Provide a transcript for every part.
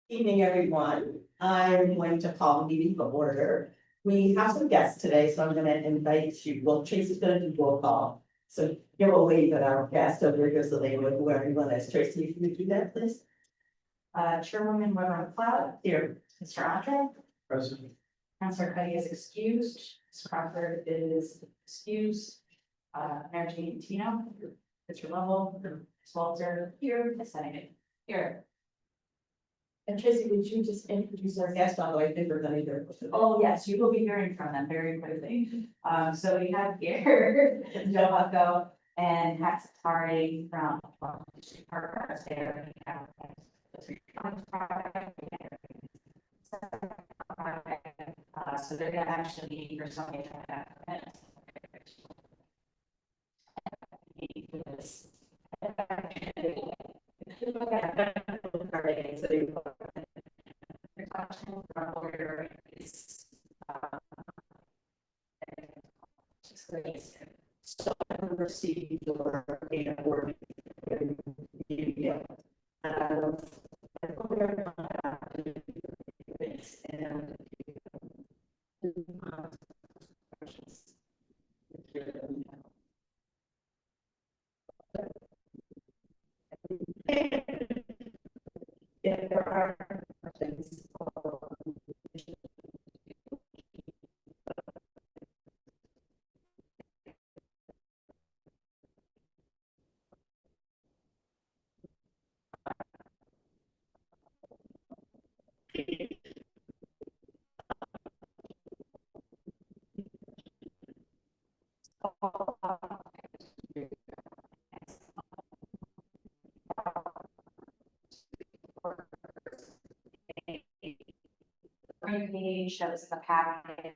Evening, everyone. I'm going to call the meeting to order. We have some guests today, so I'm going to invite you. Well, Tracy's going to do roll call. So give a wave at our guest over here so they know who everyone is. Tracy, can you do that, please? Chairwoman Weber Cloud, Here. Mr. Andre, President. Councilor Cuddy is excused, Ms. Crawford is excused. Mayor Jean Tino, Mr. Lovell, Ms. Walter here, Ms. Hennigan here. And Tracy, would you just introduce our guest, although I think we're going to hear. Oh, yes, you will be hearing from them very quickly. So we have here Joe Bucko and Hatsatari from Parker. So they're gonna actually be for some minutes. So I received your data board. If there are questions. Page shows the packet.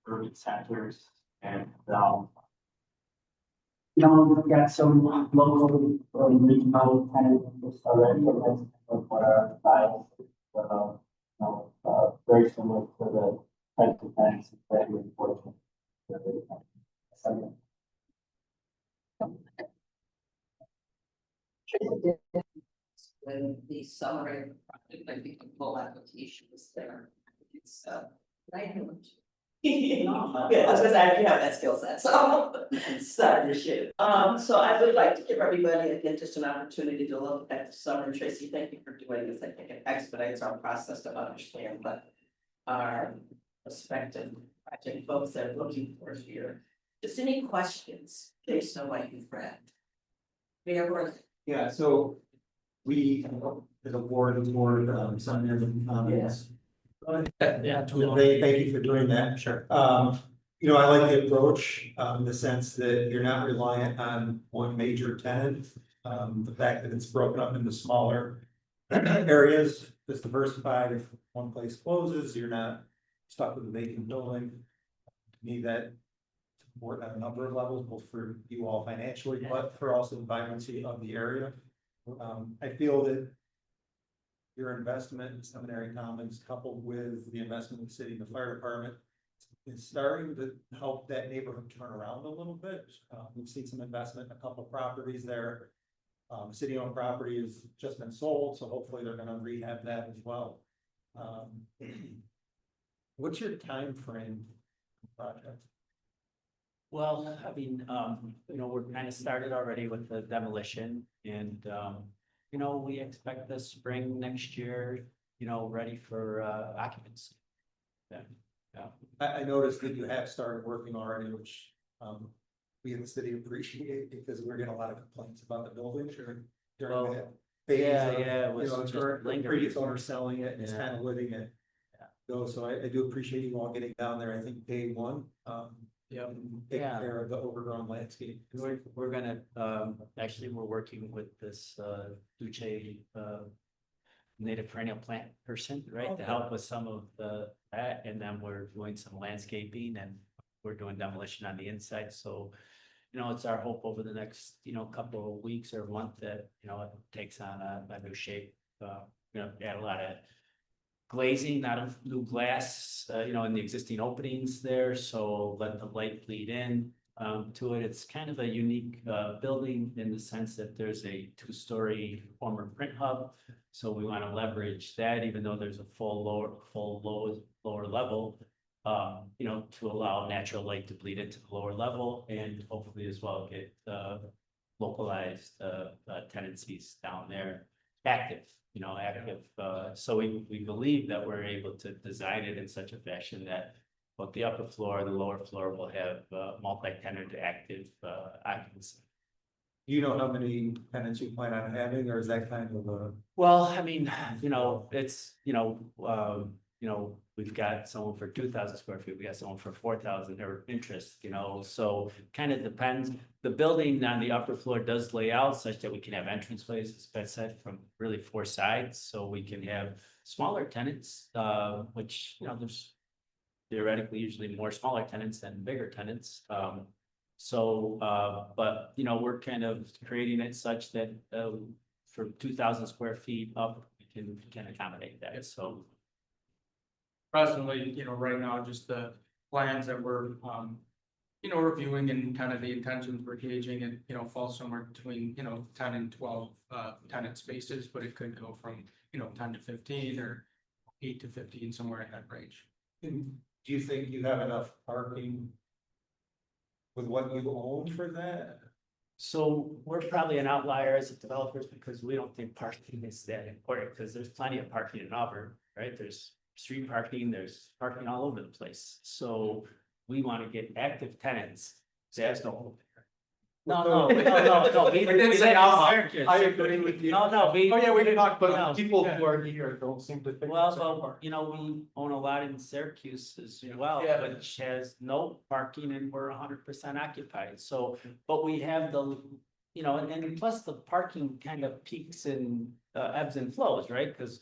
Urban centers and You know, we've got some local or regional tenants already, and that's what our size, very similar to the types of tenants that we're working with. When the summary project, I think the full application was there. It's right. Yeah, I was gonna say, I do have that skill set, so start your shit. So I would like to give everybody again just an opportunity to look at the summary. Tracy, thank you for doing this. I think it expedites our process to understand what our prospective project folks are looking for here. Just any questions based on what you've read? Mayor, Yeah, so we, as a board, some comments. Yeah. Thank you for doing that. Sure. You know, I like the approach, in the sense that you're not reliant on one major tenant. The fact that it's broken up into smaller areas, it's diversified. If one place closes, you're not stuck with a vacant building. To me, that support on a number of levels, both for you all financially, but for also the vibrancy of the area. I feel that your investment in Seminary Commons coupled with the investment in the city and the fire department is starting to help that neighborhood turn around a little bit. We've seen some investment in a couple of properties there. City-owned property has just been sold, so hopefully they're gonna rehab that as well. What's your time frame project? Well, I mean, you know, we're kind of started already with the demolition and, you know, we expect the spring next year, you know, ready for, occupancy. Yeah, yeah. I noticed that you have started working already, which, we in the city appreciate because we're getting a lot of complaints about the building during that phase Yeah, of, yeah, it you was know, just current lingering. previous owner selling it and it's Yeah. kind of living it. Yeah. So I do appreciate you all getting down there. I think day one, taking Yeah. care of the overgrown landscape. We're gonna, actually, we're working with this, Duce, native perennial plant person, right, to help with some of that, and then we're doing some landscaping and we're doing demolition on the inside, so. You know, it's our hope over the next, you know, couple of weeks or month that, you know, it takes on a new shape. You know, add a lot of glazing, not of new glass, you know, in the existing openings there, so let the light bleed in. To it, it's kind of a unique, building in the sense that there's a two-story former print hub. So we want to leverage that, even though there's a lower level. You know, to allow natural light to bleed into the lower level and hopefully as well get localized tenancies down there active, you know, active. So we believe that we're able to design it in such a fashion that both the upper floor and the lower floor will have multi-tenant active occupancy. Do you know how many tenants you plan on having, or is that kind of a? Well, I mean, you know, it's, we've got someone for 2,000 square feet, we got someone for 4,000 or interest, you know, so kind of depends. The building on the upper floor does lay out such that we can have entranceways, as Beth said, from really 4 sides, so we can have smaller tenants, which, you know, there's theoretically usually more smaller tenants than bigger tenants. But, you know, we're kind of creating it such that, for 2,000 square feet up, we can accommodate that, so. Presently, you know, right now, just the plans that we're, reviewing and kind of the intentions we're gauging and, you know, falls somewhere between, 10 and 12 tenant spaces, but it could go from, 10 to 15 or 8 to 15, somewhere in that range. Do you think you have enough parking with what you own for that? So we're probably an outlier as developers because we don't think parking is that important, because there's plenty of parking in Auburn, right? There's street parking, there's parking all over the place. So we want to get active tenants. That's the whole. No. We didn't say outlier. I agree with you. No, We did talk, but No, people yeah. who are here don't seem to think. Well, it's so far. you know, we own a lot in Syracuse as well, Yeah. which has no parking and we're 100% occupied. So, but we have the, and plus the parking kind of peaks and ebbs and flows, right? Because,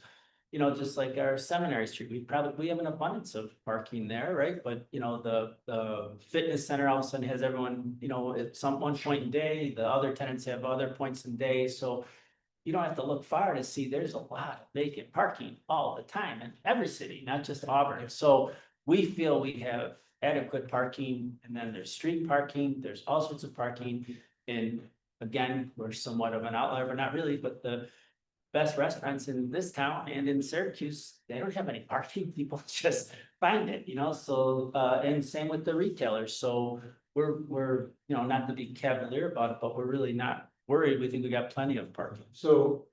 you know, just like our Seminary Street, we have an abundance of parking there, right? But, you know, the fitness center all of a sudden has everyone, you know, at some one point in day, the other tenants have other points in day, so you don't have to look far to see there's a lot of vacant parking all the time in every city, not just Auburn. So we feel we have adequate parking, and then there's street parking, there's all sorts of parking. And again, we're somewhat of an outlier, but not really, but the best restaurants in this town and in Syracuse, they don't have any parking. People just find it, you know, so, and same with the retailers. So we're, you know, not to be cavalier about it, but we're really not worried. We think we got plenty of parking. So.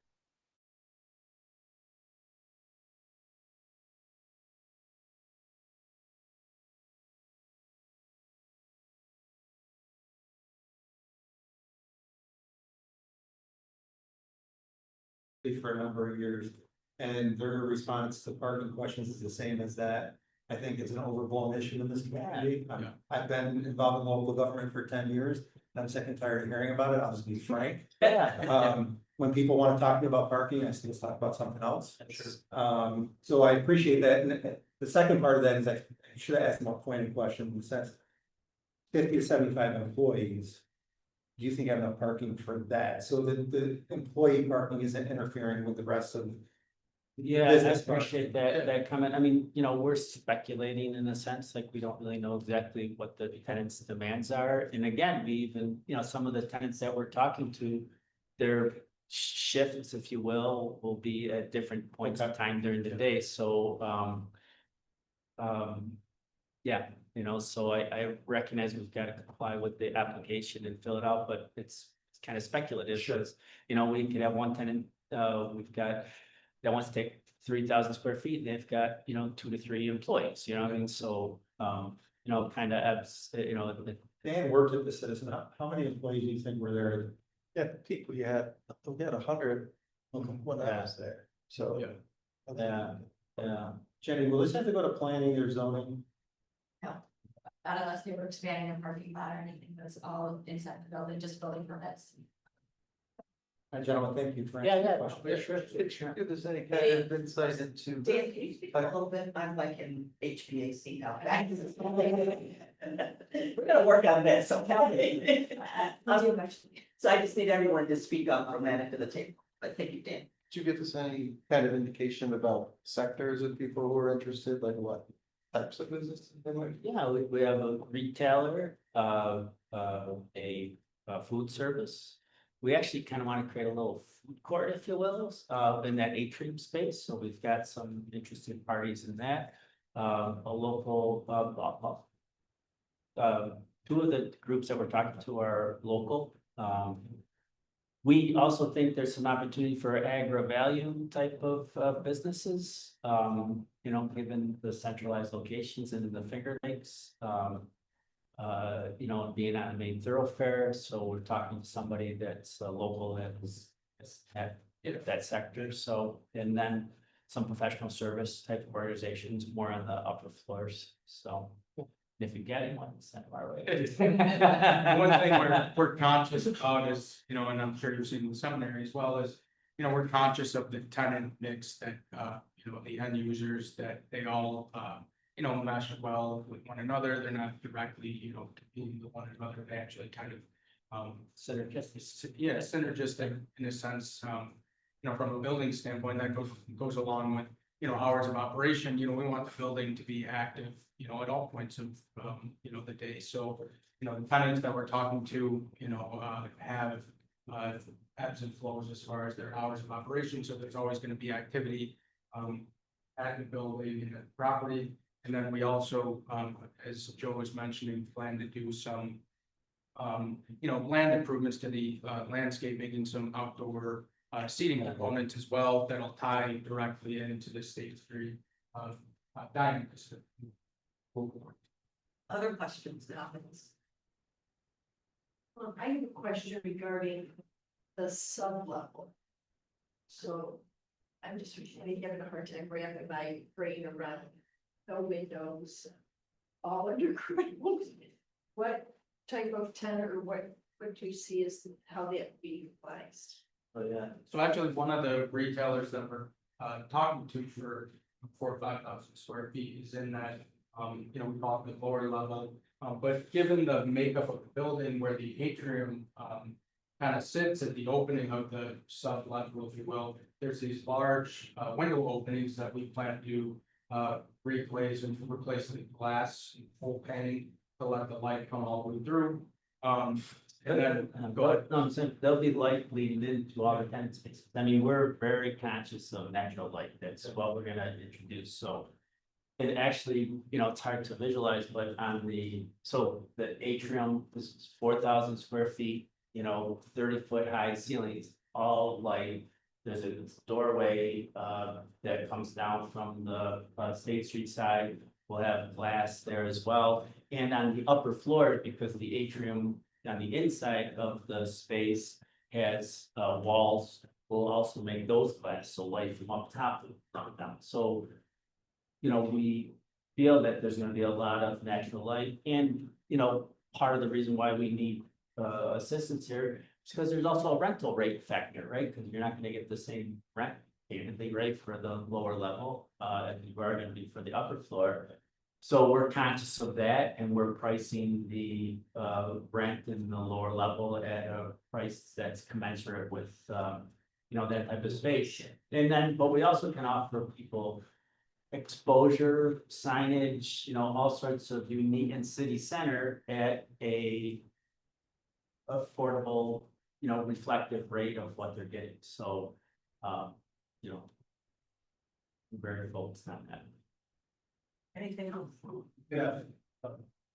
For a number of years, and their response to parking questions is the same as that. I think it's an overblown issue in this community. Yeah. I've been involved in local government for 10 years. I'm sick and tired of hearing about it. I'll just be frank. Yeah. When people want to talk to me about parking, I say, let's talk about something else. Sure. So I appreciate that. And the second part of that is I should have asked more pointed question in the sense. 50 to 75 employees. Do you think you have enough parking for that? So that the employee parking isn't interfering with the rest of. Yeah, I Business appreciate that comment. I mean, you know, we're speculating in a sense, like we don't really know exactly what the tenants' demands are. And again, we even, you know, some of the tenants that we're talking to, their shifts, if you will be at different points of time during the day. So, yeah, you know, so I recognize we've got to comply with the application and fill it out, but it's kind of speculative. Sure. Because, you know, we could have one tenant, we've got that wants to take 3,000 square feet, and they've got, you know, 2 to 3 employees, you know what I mean? So, you know, kind of ebbs, you know. Dan worked at the Citizen. How many employees do you think were there? Yeah, peak, we had 100 when I was there, so. Yeah, yeah. Jenny, will this have to go to planning or zoning? Not unless they were expanding a parking lot or anything, that's all inside the building, just building permits. Gentlemen, thank you for Yeah, answering yeah. the question. Sure. If there's any kind of insight into. Dan, can you speak a little bit? I'm like in HVAC now. We're gonna work on this, okay? I'll do eventually. So I just need everyone to speak up from that end of the table, but thank you, Dan. Did you give us any kind of indication about sectors of people who are interested, like what types of businesses they might? Yeah, we have a retailer, a food service. We actually kind of want to create a little food court, if you will, in that atrium space. So we've got some interested parties in that. A local, two of the groups that we're talking to are local. We also think there's some opportunity for agri-value type of businesses, you know, given the centralized locations in the Finger Lakes. You know, being on a main thoroughfare, so we're talking to somebody that's local that is at that sector. So, and then some professional service type of organizations more on the upper floors. So if you get anyone, send them our way. One thing we're conscious about is, you know, and I'm sure you've seen the seminary as well, is, you know, we're conscious of the tenant mix that, you know, the end users, that they all, you know, mesh well with one another. They're not directly, you know, competing with one another. They actually kind of, Synergistic. yeah, synergistic in a sense, you know, from a building standpoint, that goes along with, you know, hours of operation. You know, we want the building to be active, you know, at all points of, you know, the day. So, you know, the tenants that we're talking to, you know, have, ebbs and flows as far as their hours of operation. So there's always going to be activity, at the building and at the property. And then we also, as Joe was mentioning, plan to do some, you know, land improvements to the landscaping and some outdoor seating components as well that'll tie directly into the stage 3 dining. Other questions, comments? I have a question regarding the sub-level. So I'm just really having a hard time wrapping my brain around no windows, all underground. What type of tenant or what do you see as how that be utilized? Oh, yeah. So actually, one of the retailers that we're talking to for 4 or 5 thousand square feet is in that, we call it the lower level. But given the makeup of the building where the atrium, kind of sits at the opening of the sub-level, if you will, there's these large, window openings that we plan to, replace and replace the glass, full painting to let the light come all the way through. And then, go ahead. No, I'm saying there'll be light leading into all the tenant spaces. I mean, we're very conscious of natural light. That's what we're gonna introduce, so. And actually, it's hard to visualize, but on so the atrium is 4,000 square feet, 30-foot high ceilings, all light. There's a doorway, that comes down from the, State Street side. We'll have glass there as well. And on the upper floor, because the atrium on the inside of the space has, walls, we'll also make those glass, so light from up top will come down. So, we feel that there's gonna be a lot of natural light and, part of the reason why we need assistance here is because there's also a rental rate factor, right? Because you're not gonna get the same rent payment rate for the lower level, as you are gonna be for the upper floor. So we're conscious of that and we're pricing the rent in the lower level at a price that's commensurate with that type of space. And then, but we also can offer people exposure, signage, all sorts of unique in city center at a affordable, reflective rate of what they're getting. So, we're very focused on that. Anything else? Yeah.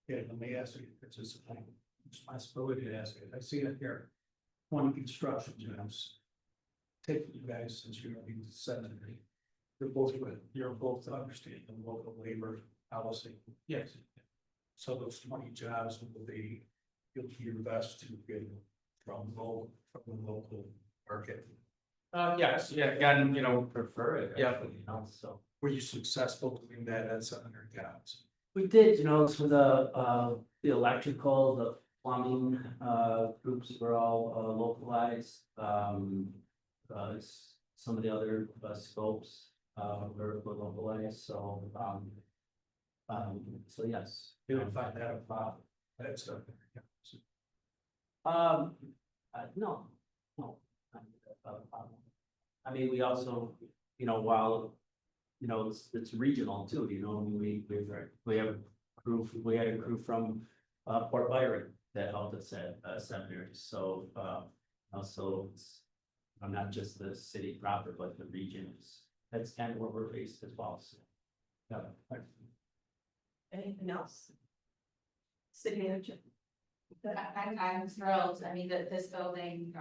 Let me ask you, it's just a responsibility to ask it. I see it here. 20 construction jobs. Take you guys, since you're going to 70. You're both understanding the local labor policy. Yes. So those 20 jobs will be, you'll do your best to get from the local market. Yes, yeah, again, Prefer it. Yeah. Actually, so. Were you successful doing that at 700 jobs? We did, for the electrical, the plumbing, groups were all localized. Some of the other scopes, were localized, so, so yes. You would find that a problem. That's No. I mean, we also, while, it's regional too, we have crew, we had a crew from, Port Byron that helped us at, seminaries, so, also I'm not just the city proper, but the regions, that's kind of where we're based as well, so. Yeah. Anything else? City manager? I'm thrilled. I mean, that this building,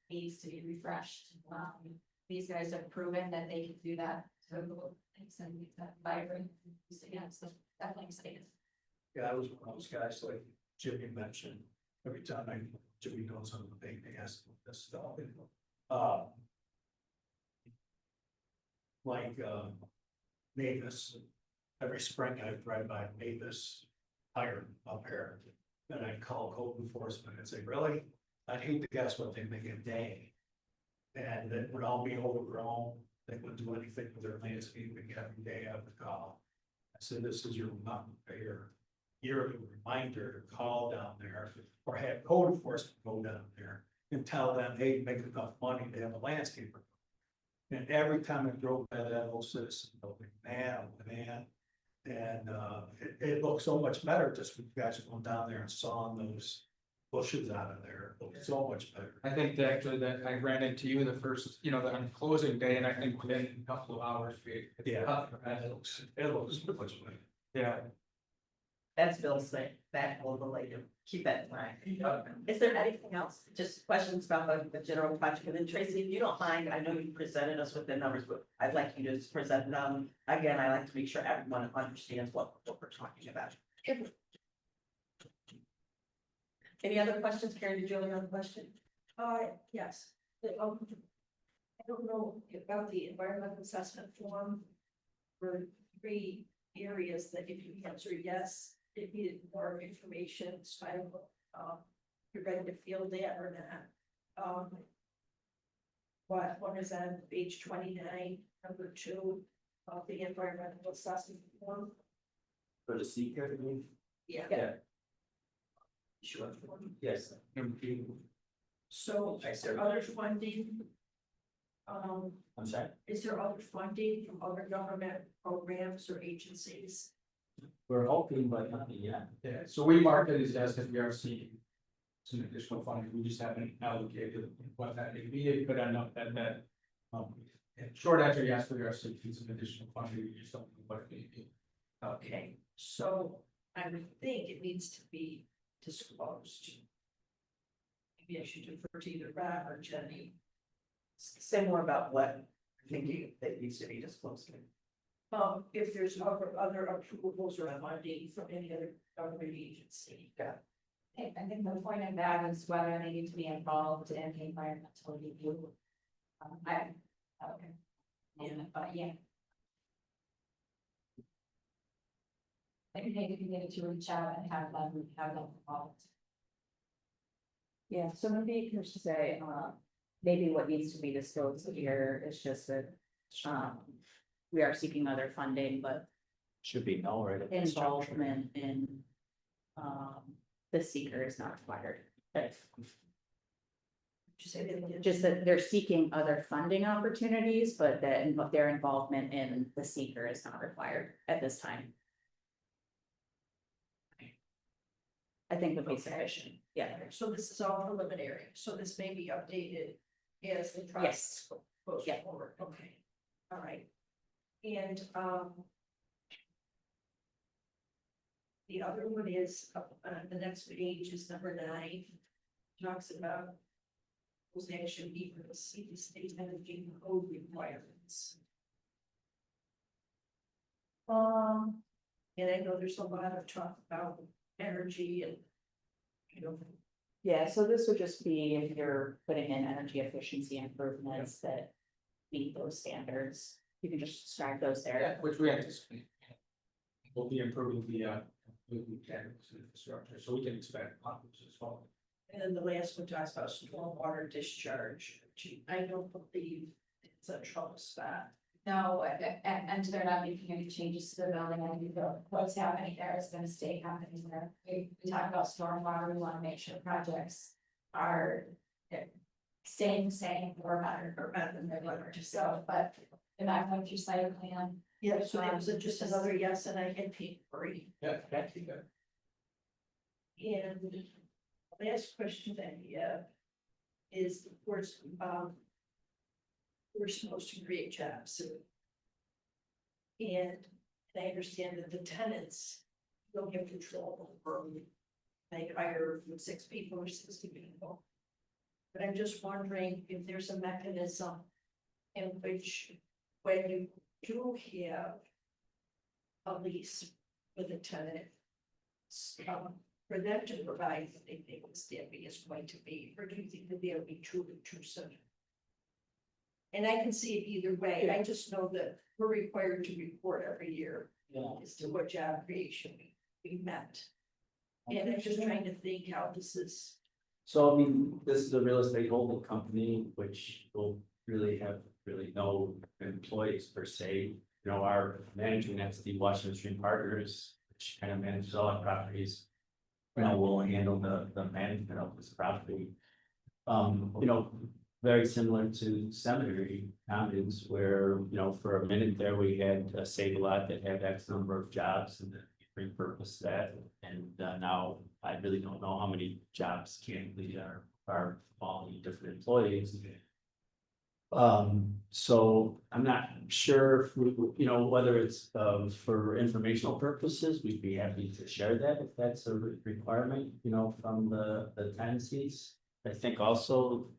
needs to be refreshed. These guys have proven that they can do that. So thanks and that vibrant. Yeah, so definitely excited. Yeah, I was one of those guys like Jimmy mentioned, every time Jimmy knows I'm a big ass this stuff. Mavis, every spring I drive by Mavis tire up here. And I'd call code enforcement and say, really? I'd hate to guess what they make a day. And it would all be overgrown. They wouldn't do anything with their landscaping every day I would call. I said, this is your yearly reminder to call down there or have code enforcement go down there and tell them, hey, make enough money to have a landscaper. And every time I drove by that old Citizen building, man, and it looked so much better just when you guys going down there and sawing those bushes out of there. It looked so much better. I think that actually that I ran into you the first, on closing day, and I think within a couple of hours. Yeah, it looks much better. Yeah. That's Bill's thing, that will relate to, keep that in mind. Is there anything else? Just questions about the general project, and then Tracy, if you don't mind, I know you presented us with the numbers, but I'd like you to present them. Again, I like to make sure everyone understands what we're talking about. Any other questions? Karen, did you have another question? Yes. I don't know about the environmental assessment form for 3 areas that if you answer yes, it needed more information, so I don't know, you're ready to field that or not. one is on page 29, number 2 of the environmental assessment form. For the seeker, I mean? Yeah. Yeah. Sure. Yes. So is there other funding? I'm sorry? Is there other funding from other government programs or agencies? We're hoping, but nothing yet. Yeah, so we mark it as because we are seeing some additional funding, we just haven't allocated what that may be, it could end up that. Short answer, yes, we are seeking some additional funding, we just don't know what it may be. Okay, so I would think it needs to be disclosed. Maybe I should defer to either Rob or Jenny. Say more about what thinking that needs to be disclosed. If there's other approvals or funding from any other government agency. I think the point of that is whether they need to be involved in the environmental review. Okay. Yeah. But yeah. I think maybe we need to reach out and have them involved. Yeah, so maybe you can just say, maybe what needs to be disclosed here is just that, we are seeking other funding, but Should be no, right? at this juncture. involvement in, the seeker is not required. Just that they're seeking other funding opportunities, but that their involvement in the seeker is not required at this time. I think would be sufficient, yeah. So this is all preliminary, so this may be updated as the process goes Yeah. forward, okay, all right. And, the other one is, the next page is number 9, talks about those action be for the state energy code requirements. And I know there's a lot of talk about energy and, you know, Yeah, so this would just be if you're putting in energy efficiency improvements that meet those standards, you can just describe those there. Yeah, which we anticipate. We'll be improving the infrastructure, so we can expect problems as well. and then the last one talks about stormwater discharge, which I don't believe it's a trouble spot. No, and they're not making any changes to the building, I think what's happening there is gonna stay happening there. We talk about stormwater, we wanna make sure projects are staying the same or better than they were, so, but they're not going through site plan. Yeah, so that was just another yes, and I had paid free. Yeah, that's good. And the last question that we have is, of course, we're supposed to create jobs. And I understand that the tenants don't have control over, they hire 6 people or 60 people. But I'm just wondering if there's a mechanism in which, when you do have a lease with a tenant, for them to provide what they think the staffing is going to be, or do you think that they'll be too soon? And I can see it either way, I just know that we're required to report every year as to what job creation we met. And I'm just trying to think how this is. So I mean, this is a real estate holding company, which will really have no employees per se. You know, our management entity, Washington Street Partners, which kind of manages all our properties. You know, will handle the management of this property. You know, very similar to Seminary Commons, where, you know, for a minute there, we had a Save a Lot that had X number of jobs and then we repurposed that. And now I really don't know how many jobs candidly are all the different employees. So I'm not sure if we, you know, whether it's for informational purposes, we'd be happy to share that if that's a requirement, you know, from the tenancies. I think also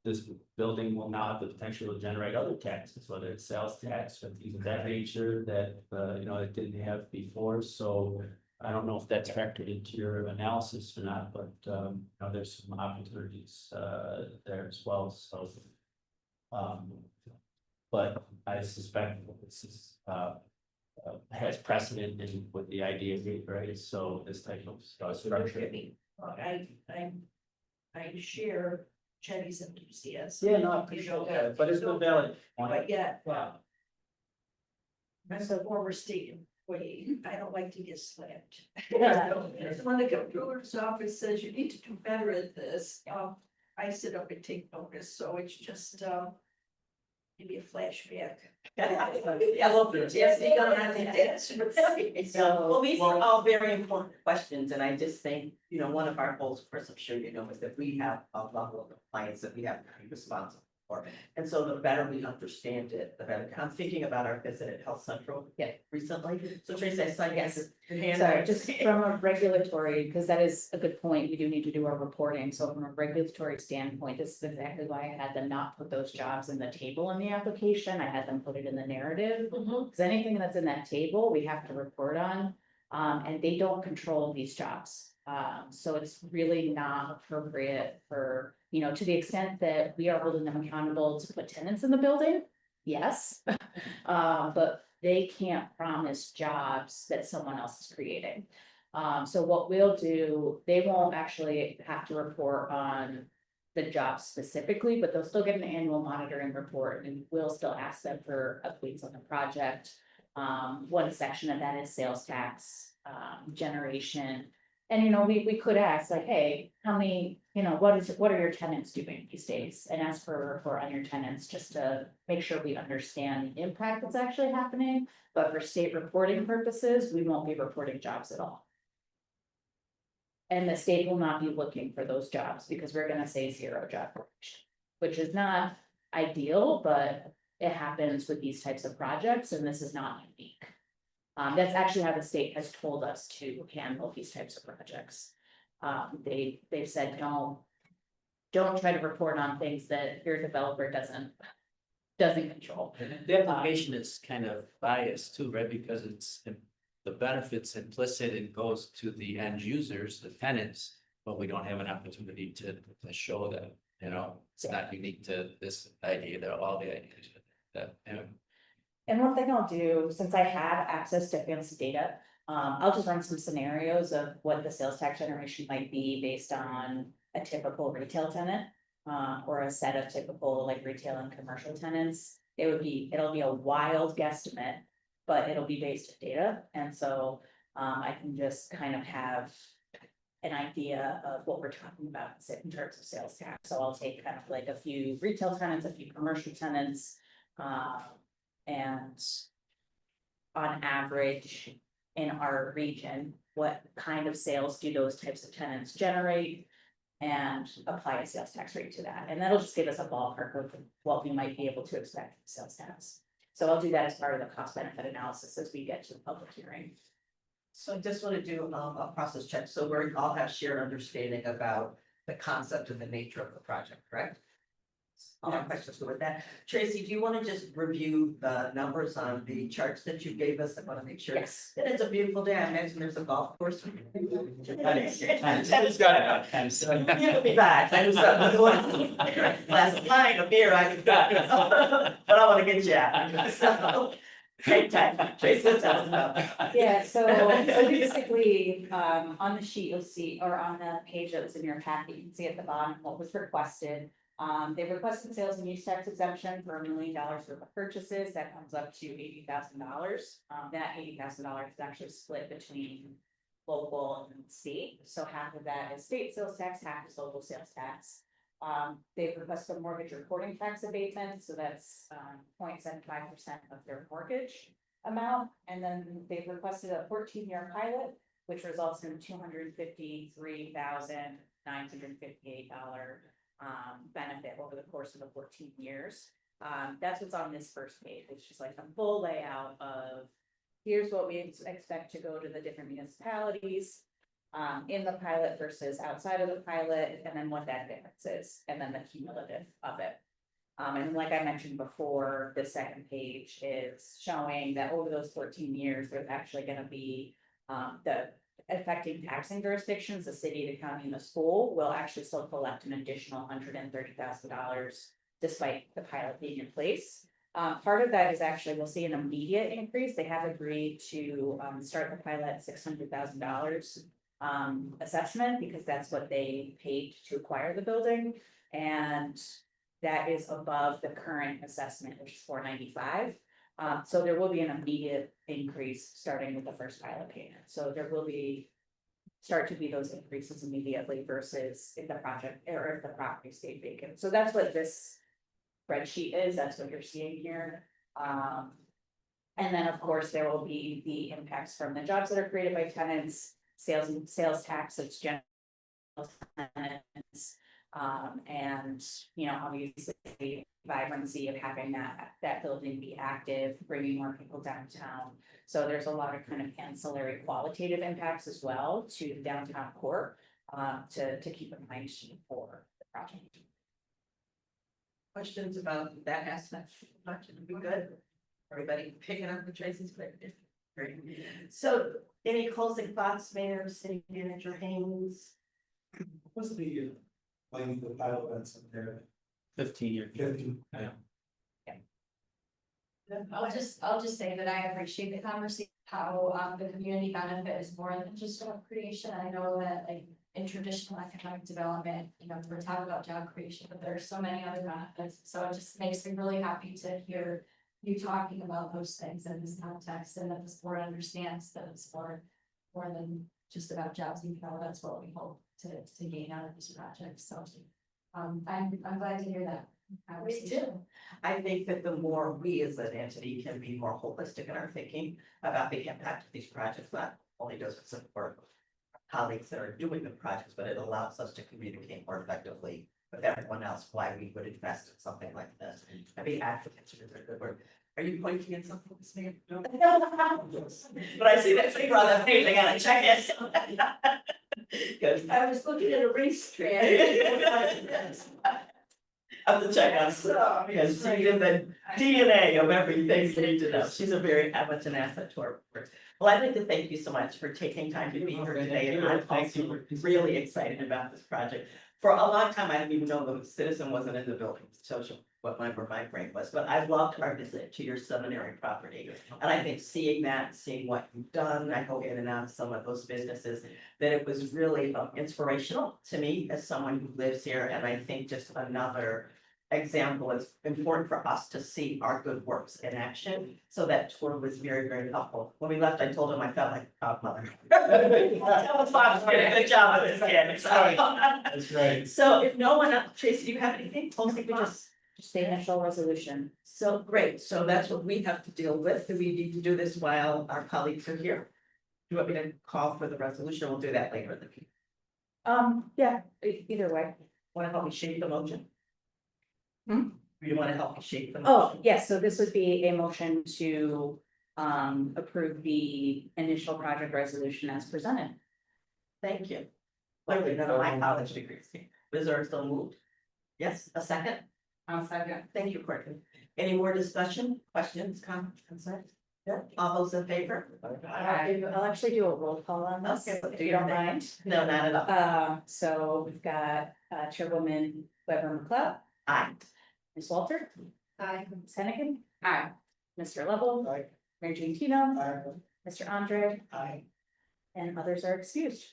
this building will now have the potential to generate other taxes, whether it's sales tax or things of that nature that you know, it didn't have before. So I don't know if that's factored into your analysis or not, but you know, there's some opportunities there as well. So but I suspect this is has precedent in with the idea, right? So this type of structure. I share Jenny's enthusiasm. Yeah, no, I appreciate that, but it's good valid. But yeah, Wow. as a former state employee, I don't like to get slapped. Yeah. When the comptroller's office says you need to do better at this, I sit up and take notice, so it's just, give me a flashback. I love it. Yes, you don't have to dance. Well, these are all very important questions, and I just think, you know, one of our goals, of course, I'm sure you know, is that we have a level of compliance that we have to be responsible for. And so the better we understand it, the better. I'm thinking about our visit at Health Central. Yeah. Recently, so Tracy, I saw you guys. your hand Sorry, raised. just from a regulatory, because that is a good point, we do need to do our reporting, so from a regulatory standpoint, this is exactly why I had them not put those jobs in the table in the application, I had them put it in the narrative. Because anything that's in that table, we have to report on, and they don't control these jobs. So it's really not appropriate for, you know, to the extent that we are holding them accountable to put tenants in the building, yes. But they can't promise jobs that someone else is creating. So what we'll do, they won't actually have to report on the job specifically, but they'll still get an annual monitoring report and we'll still ask them for updates on the project. One section of that is sales tax, generation. And, you know, we could ask like, hey, how many, you know, what are your tenants doing these days? And ask for a report on your tenants, just to make sure we understand the impact that's actually happening. But for state reporting purposes, we won't be reporting jobs at all. And the state will not be looking for those jobs because we're gonna say 0 job creation, which is not ideal, but it happens with these types of projects and this is not unique. That's actually how the state has told us to handle these types of projects. They've said, don't try to report on things that your developer doesn't control. The application is kind of biased too, right? Because it's, the benefits implicit and goes to the end users, the tenants, but we don't have an opportunity to show them, you know, it's not unique to this idea, they're all the ideas that, you know. And one thing I'll do, since I have access to fancy data, I'll just run some scenarios of what the sales tax generation might be based on a typical retail tenant. Or a set of typical like retail and commercial tenants. It'll be a wild guesstimate, but it'll be based on data. And so I can just kind of have an idea of what we're talking about in terms of sales tax. So I'll take kind of like a few retail tenants, a few commercial tenants. And on average in our region, what kind of sales do those types of tenants generate? And apply a sales tax rate to that. And that'll just give us a ballpark of what we might be able to expect from sales tax. So I'll do that as part of the cost benefit analysis as we get to the public hearing. So I just want to do a process check, so we all have shared understanding about the concept and the nature of the project, correct? All my questions go with that. Tracy, do you want to just review the numbers on the charts that you gave us? I want to make sure. Yes. That it's a beautiful day. I imagine there's a golf course. He's got it. You'll be back. I just glass of wine, a beer, I could go. But I want to get you out. So, great time. Tracy, tell us about. Yeah, so basically, on the sheet, you'll see, or on the page that was in your packet, you can see at the bottom what was requested. They requested sales and use tax exemption for $1 million worth of purchases, that comes up to $80,000. That $80,000 is actually split between local and state, so half of that is state sales tax, half is local sales tax. They've requested a mortgage reporting tax abatement, so that's 0.75% of their mortgage amount, and then they've requested a 14-year pilot, which results in $253,958 benefit over the course of the 14 years. That's what's on this first page. It's just like a full layout of here's what we expect to go to the different municipalities in the pilot versus outside of the pilot, and then what that difference is, and then the cumulative of it. And like I mentioned before, the second page is showing that over those 14 years, there's actually going to be the affecting taxing jurisdictions, the city, the county, and the school will actually still collect an additional $130,000 despite the pilot being in place. Part of that is actually, we'll see an immediate increase. They have agreed to start the pilot at $600,000 assessment because that's what they paid to acquire the building. And that is above the current assessment, which is $495. So there will be an immediate increase starting with the first pilot payment. So there will start to be those increases immediately versus if the project or if the property stayed vacant. So that's what this spreadsheet is. That's what you're seeing here. And then, of course, there will be the impacts from the jobs that are created by tenants, sales tax, that's general tenants. And, obviously vibrancy of having that building be active, bringing more people downtown. So there's a lot of kind of ancillary qualitative impacts as well to the downtown core, to keep in mind for the project. Questions about that aspect? We good? Everybody picking up the Tracy's great. Great. So any closing thoughts, Mayor, City Manager Haynes? What's the length of the pilot that's in there? 15 years. 15. Yeah. I'll just say that I appreciate the conversation, how the community benefit is more than just job creation. I know that like in traditional economic development, we're talking about job creation, but there are so many other benefits. So it just makes me really happy to hear you talking about those things in this context, and that this board understands that it's more than just about jobs. That's what we hope to gain out of this project. So I'm glad to hear that. Me too. I think that the more we as an entity can be more holistic in our thinking about the impact of these projects, not only does it support colleagues that are doing the projects, but it allows us to communicate more effectively with everyone else why we would invest in something like this. I mean, advocates are a good word. Are you pointing at something this man? No. But I see that finger on that page, I gotta check it. Because I was looking at a racetrack. have to check out, so, because she's in the DNA of everything you need to know. She's a very much an asset to our work. Well, I'd like to thank you so much for taking time to be here today, and I'm also really excited about this project. For a long time, I didn't even know the citizen wasn't in the building, so what my brain was, but I loved our visit to your seminary property. And I think seeing what you've done, I go in and out of some of those businesses, that it was really inspirational to me as someone who lives here, and I think just another example. It's important for us to see our good works in action, so that tour was very, very helpful. When we left, I told him I felt like a godmother. Tell us Bob's doing a good job with this kid. That's right. So if no one else, Tracy, do you have anything? Only we Just the initial resolution. So great, so that's what we have to deal with. Do we need to do this while our colleagues are here? Do you want me to call for the resolution? We'll do that later in the meeting. Yeah, either way. Want to help me shape the motion? Hmm? Do you want to help me shape the Oh, motion? yes, so this would be a motion to approve the initial project resolution as presented. Thank you. Clearly, none of my college degrees. Is there still moved? Yes, a second? I'll second. Thank you, Courtney. Any more discussion, questions, comments, concerns? Yeah, all those in favor? I'll actually do a roll call on this, Okay, if you don't mind. No, not at all. So we've got Chairwoman Weber McLeod, Aye. Ms. Walter, Aye. Ms. Hennigan, Aye. Mr. Lovell, Aye. Mayor Jean Tino, Mr. Andre, Aye. and others are excused.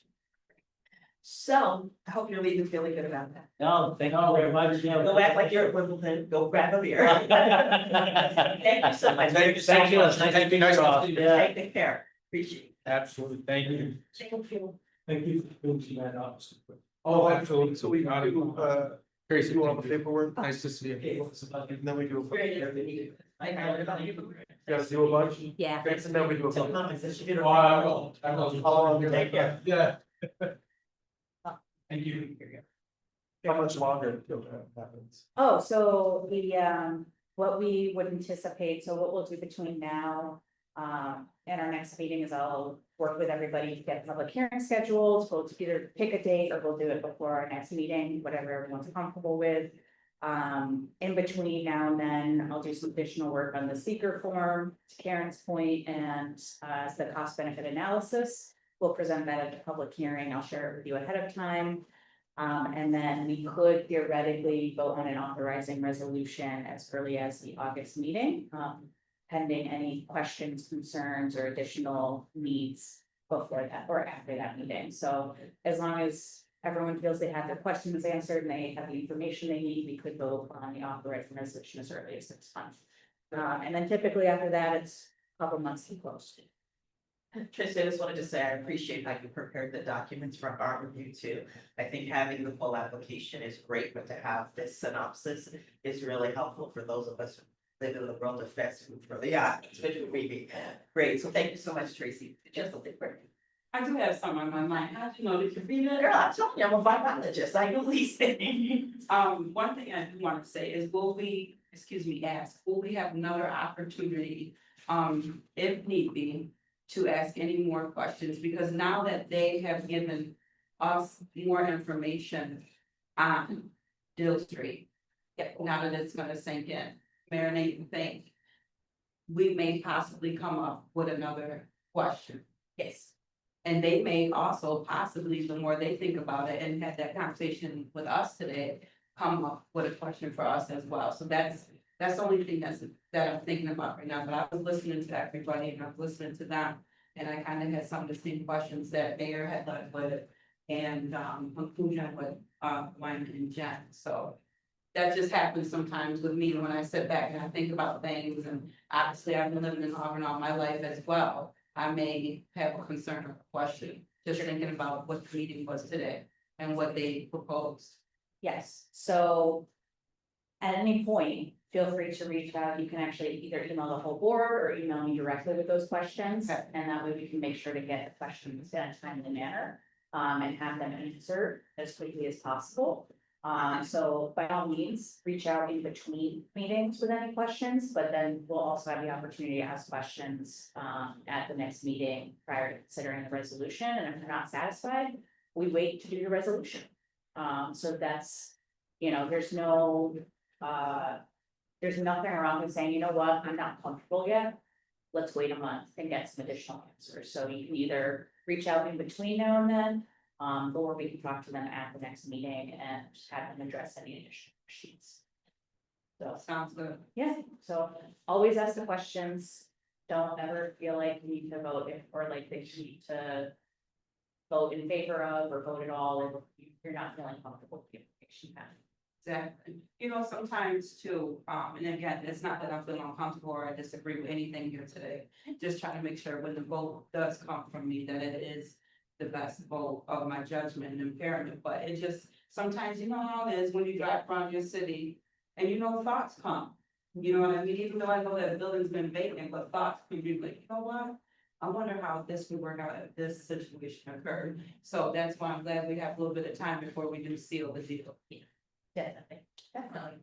So I hope you're leaving feeling good about that. No, thank you very much. Go act like you're at Wimbledon, go grab a beer. Thank you so much. Thank you. It's nice to be Nice to across. see you. Yeah. Take care, appreciate it. Absolutely, thank you. Thank you. Thank you for finishing that up. Oh, absolutely. So we do, Tracy, do all the paperwork, nice to see you. and then we do, Very good, we need it. I know about you. guys do a bunch, Yeah. and then we do a So bunch. comments, it should be. Oh, I will. How long do you Take care. Yeah. Thank you. How much longer until that happens? Oh, so what we would anticipate, so what we'll do between now and our next meeting is I'll work with everybody to get public hearing scheduled. We'll either pick a date or we'll do it before our next meeting, whatever everyone's comfortable with. In between now and then, I'll do some additional work on the seeker form, to Karen's point, and the cost benefit analysis. We'll present that at the public hearing. I'll share it with you ahead of time. And then we could theoretically vote on an authorizing resolution as early as the August meeting, pending any questions, concerns, or additional needs before that or after that meeting. So as long as everyone feels they have their questions answered and they have the information they need, we could vote on the authorizing resolution as early as 6 months. And then typically after that, it's a couple months to close. Trish, I just wanted to say, I appreciate how you prepared the documents for our review too. I think having the full application is great, but to have this synopsis is really helpful for those of us who live in the world of fast food for the, especially we. Great, so thank you so much, Tracy. Just a bit quick. I do have some on my mind. How'd you know that you're feeling? Girl, I'm telling you, I'm a biologist. I know these things. One thing I do want to say is will we have another opportunity, if need be, to ask any more questions? Because now that they have given us more information on Dill Street, now that it's gonna sink in, marinate and think, we may possibly come up with another question. Yes. And they may also possibly, the more they think about it and had that conversation with us today, come up with a question for us as well. So that's the only thing that I'm thinking about right now. But I was listening to everybody and I was listening to them. And I kind of had some of the same questions that Mayor had led with and conclusion with Wayne and Jen. So that just happens sometimes with me when I sit back and I think about things. And obviously I've been living in Auburn all my life as well. I may have a concern or a question, just thinking about what the meeting was today and what they proposed. Yes, so at any point, feel free to reach out. You can actually either email the whole board or email me directly with those questions. Okay. And that way we can make sure to get the questions in a timely manner, and have them answered as quickly as possible. So by all means, reach out in between meetings with any questions, but then we'll also have the opportunity to ask questions at the next meeting prior to considering the resolution. And if they're not satisfied, we wait to do the resolution. So that's, there's nothing wrong with saying, you know what, I'm not comfortable yet. Let's wait a month and get some additional answers. So you can either reach out in between now and then, or we can talk to them at the next meeting and have them address any additional questions. So, Sounds good. yeah, so always ask the questions. Don't ever feel like you need to vote or like they need to vote in favor of or vote at all, or if you're not feeling comfortable with the information you have. Exactly. Sometimes too, and again, it's not that I'm feeling uncomfortable or I disagree with anything here today. Just trying to make sure when the vote does come from me, that it is the best vote of my judgment and impairment. But it just, sometimes you know how it is when you drive around your city and thoughts come. You know what I mean? Even though I know that the building's been vacant, but thoughts can be like, you know what? I wonder how this would work out if this situation occurred. So that's why I'm glad we have a little bit of time before we do seal the deal. Definitely, definitely.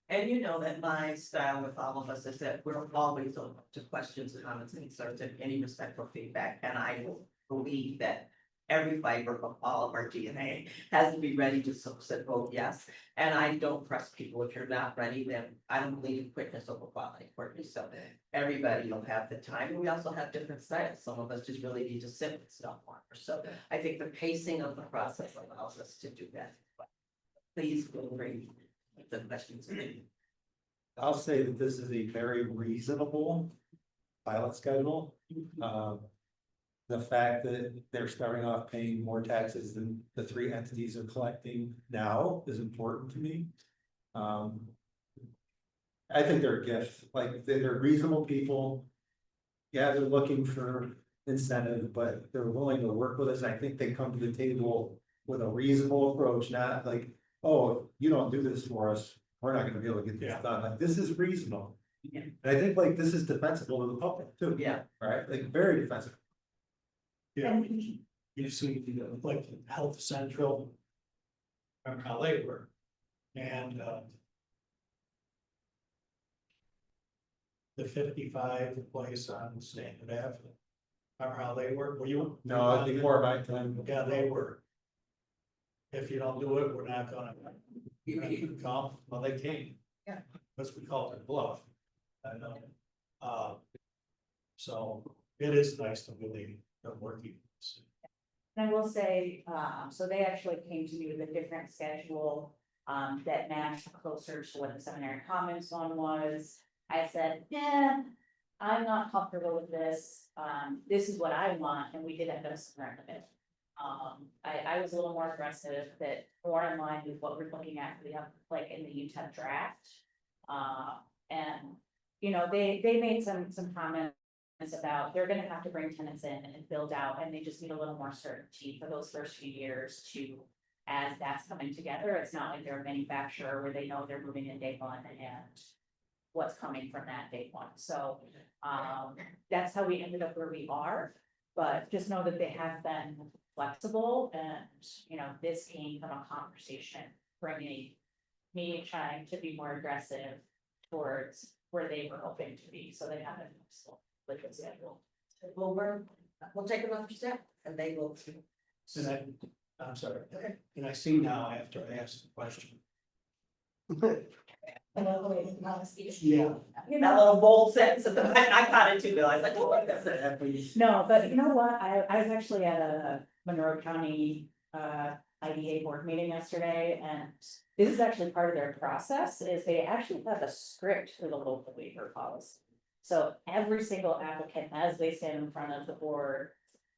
And you know that my style with all of us is that we're always open to questions, comments, and concerns, and any respectful feedback. And I will believe that every fiber of all of our DNA has to be ready to vote yes. And I don't press people. If you're not ready, then I don't believe in quickness over quality, Courtney. So everybody will have the time. And we also have different styles. Some of us just really need to sit with stuff longer. So I think the pacing of the process allows us to do that. Please feel free with the questions. I'll say that this is a very reasonable pilot schedule. The fact that they're starting off paying more taxes than the three entities are collecting now is important to me. I think they're a gift, like they're reasonable people. Yeah, they're looking for incentive, but they're willing to work with us. I think they come to the table with a reasonable approach, not like, oh, if you don't do this for us, we're not gonna be able to get this done. Like, this is reasonable. Yeah. And I think like this is defensible to the public too. Yeah. Right, like very defensive. Yeah, you see, like Health Central. Remember how they were, and the 55 place on Standard Avenue. Remember how they were, were you? No, before my time. Yeah, they were. If you don't do it, we're not gonna. Come, well, they came. Yeah. Because we called it bluff. And, so it is nice to really working. And I will say, so they actually came to me with a different schedule, that matched closer to what the seminary comments one was. I said, yeah, I'm not comfortable with this. This is what I want, and we did end up somewhere in the middle. I was a little more aggressive, that more in line with what we're looking at, we have like in the UTEP draft. And, you know, they made some comments about they're gonna have to bring tenants in and build out, and they just need a little more certainty for those first few years to, as that's coming together, it's not like they're a manufacturer where they know they're moving in day one and what's coming from that day one. So, that's how we ended up where we are. But just know that they have been flexible and, you know, this came from a conversation, bringing me trying to be more aggressive towards where they were hoping to be, so they haven't with the schedule. Well, we'll take another step and they will. And I'm sorry, and I see now after I asked the question. Yeah, That little bold sentence at the back, I caught it too, Bill, I was like, oh, what is that, please? No, but you know what, I was actually at a Monroe County IDA board meeting yesterday, and this is actually part of their process, is they actually have a script for the local waiver policy. So every single applicant, as they stand in front of the board,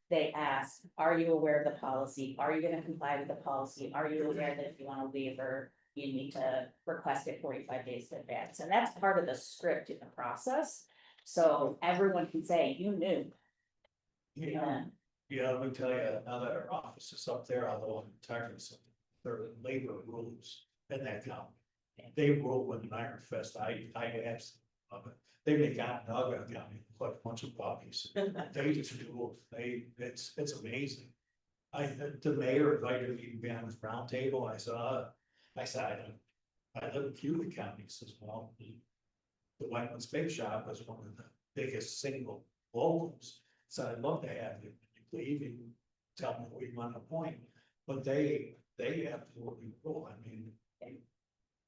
they ask, are you aware of the policy? Are you gonna comply with the policy? Are you aware that if you want a waiver, you need to request it 45 days in advance? And that's part of the script in the process. So everyone can say, you knew. yeah, let me tell you, now that our office is up there, although I'm tired of some, there are labor rules in that county. They rule with an iron fist, I absolutely love it. They make Onondaga County look like a bunch of puppies. They just do, it's amazing. The mayor invited me to be on this round table, I said, I live in Cuba County, he says, well, the Whiteman's Bake Shop is one of the biggest single locals. So I'd love to have you, leave and tell me what you want to appoint, but they absolutely rule, I mean,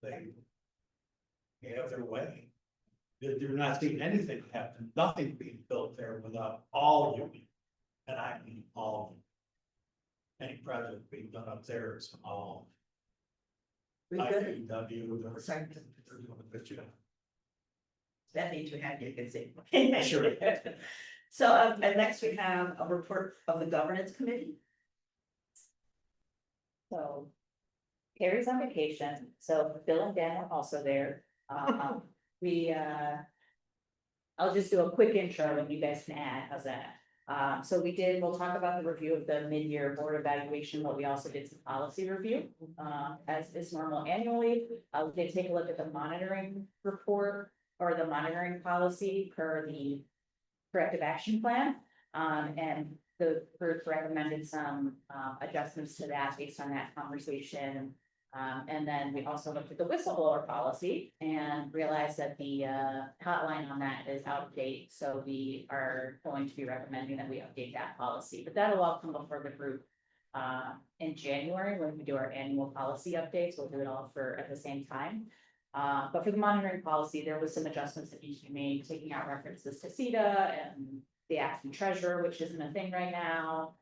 they have their way. They're not seeing anything happen, nothing being built there without all union, and I mean all. Any project being done up there is all. IPW, they're doing a good job. That made you happy, you can see. Sure. So, and next we have a report of the governance committee. So Carrie's on vacation, so Bill and Dan are also there. I'll just do a quick intro and you guys can add, how's that? So we'll talk about the review of the mid-year board evaluation, but we also did some policy review, as is normal annually. We did take a look at the monitoring report or the monitoring policy per the corrective action plan. And the group recommended some adjustments to that based on that conversation. And then we also looked at the whistleblower policy and realized that the hotline on that is out of date. So we are going to be recommending that we update that policy, but that'll all come before the group in January when we do our annual policy updates. We'll do it all at the same time. But for the monitoring policy, there was some adjustments that need to be made, taking out references to CETA and the acting treasurer, which isn't a thing right now.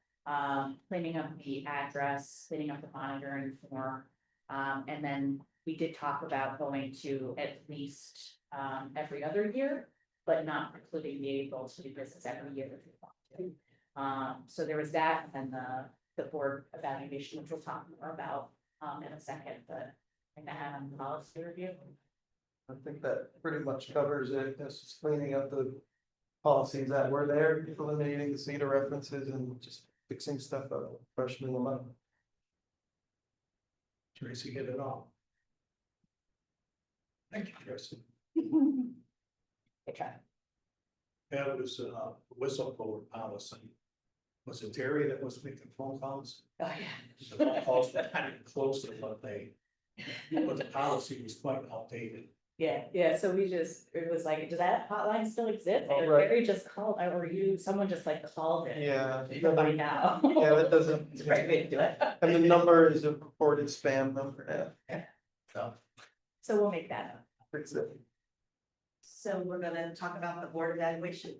Cleaning up the address, cleaning up the monitoring form. And then we did talk about going to at least every other year, but not precluding the able to do business every year if you want to. So there was that, and the board evaluation, which we'll talk more about in a second, but I think I have on policy review. I think that pretty much covers it, that's just cleaning up the policies that were there, eliminating the CETA references and just fixing stuff up, freshening them up. Tracy hit it all. Thank you, Tracy. Good try. That was whistleblower policy. Was it Terry that was making phone calls? Oh, yeah. The phone calls were kind of close to what but the policy was quite outdated. Yeah, so it was like, does that hotline still exist? Oh, Or right. Barry just called, or someone just like called it. Yeah. By now. Yeah, that doesn't. It's a great way to do it. And the number is a reported spam number, yeah. So we'll make that up. Fix it. So we're gonna talk about the board evaluation.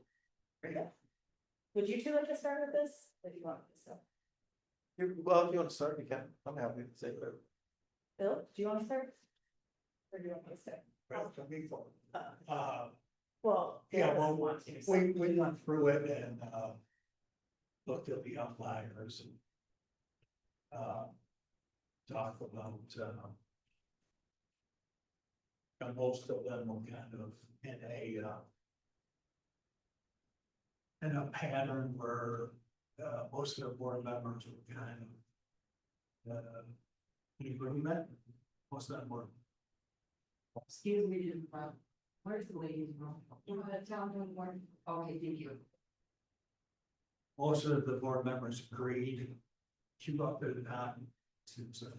Would you two like to start with this? If you want to start. Well, if you want to start, you can, I'm happy to say whatever. Bill, do you want to start? Or do you want me to start? Well, for me, Well. yeah, whoever well, wants to start. we went through it and looked at the outliers and talk about, and most of them were kind of in a pattern where, most of the board members were kind of, in agreement, most of them were. Excuse me, where's the ladies' room? Town room, okay, thank you. Most of the board members agreed, queue up at the time.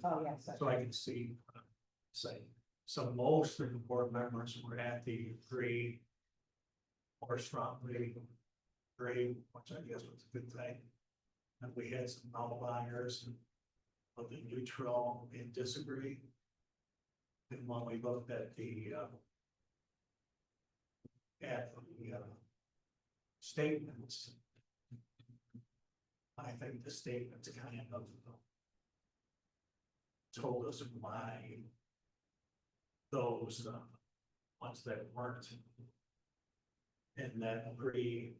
Oh, yes. So I can see, say, so most of the board members were at the agree. Or strongly agree, which I guess was a good thing. And we had some outliers, of the neutral and disagree. And when we looked at the statements. I think the statements kind of told us why those ones that weren't and that agree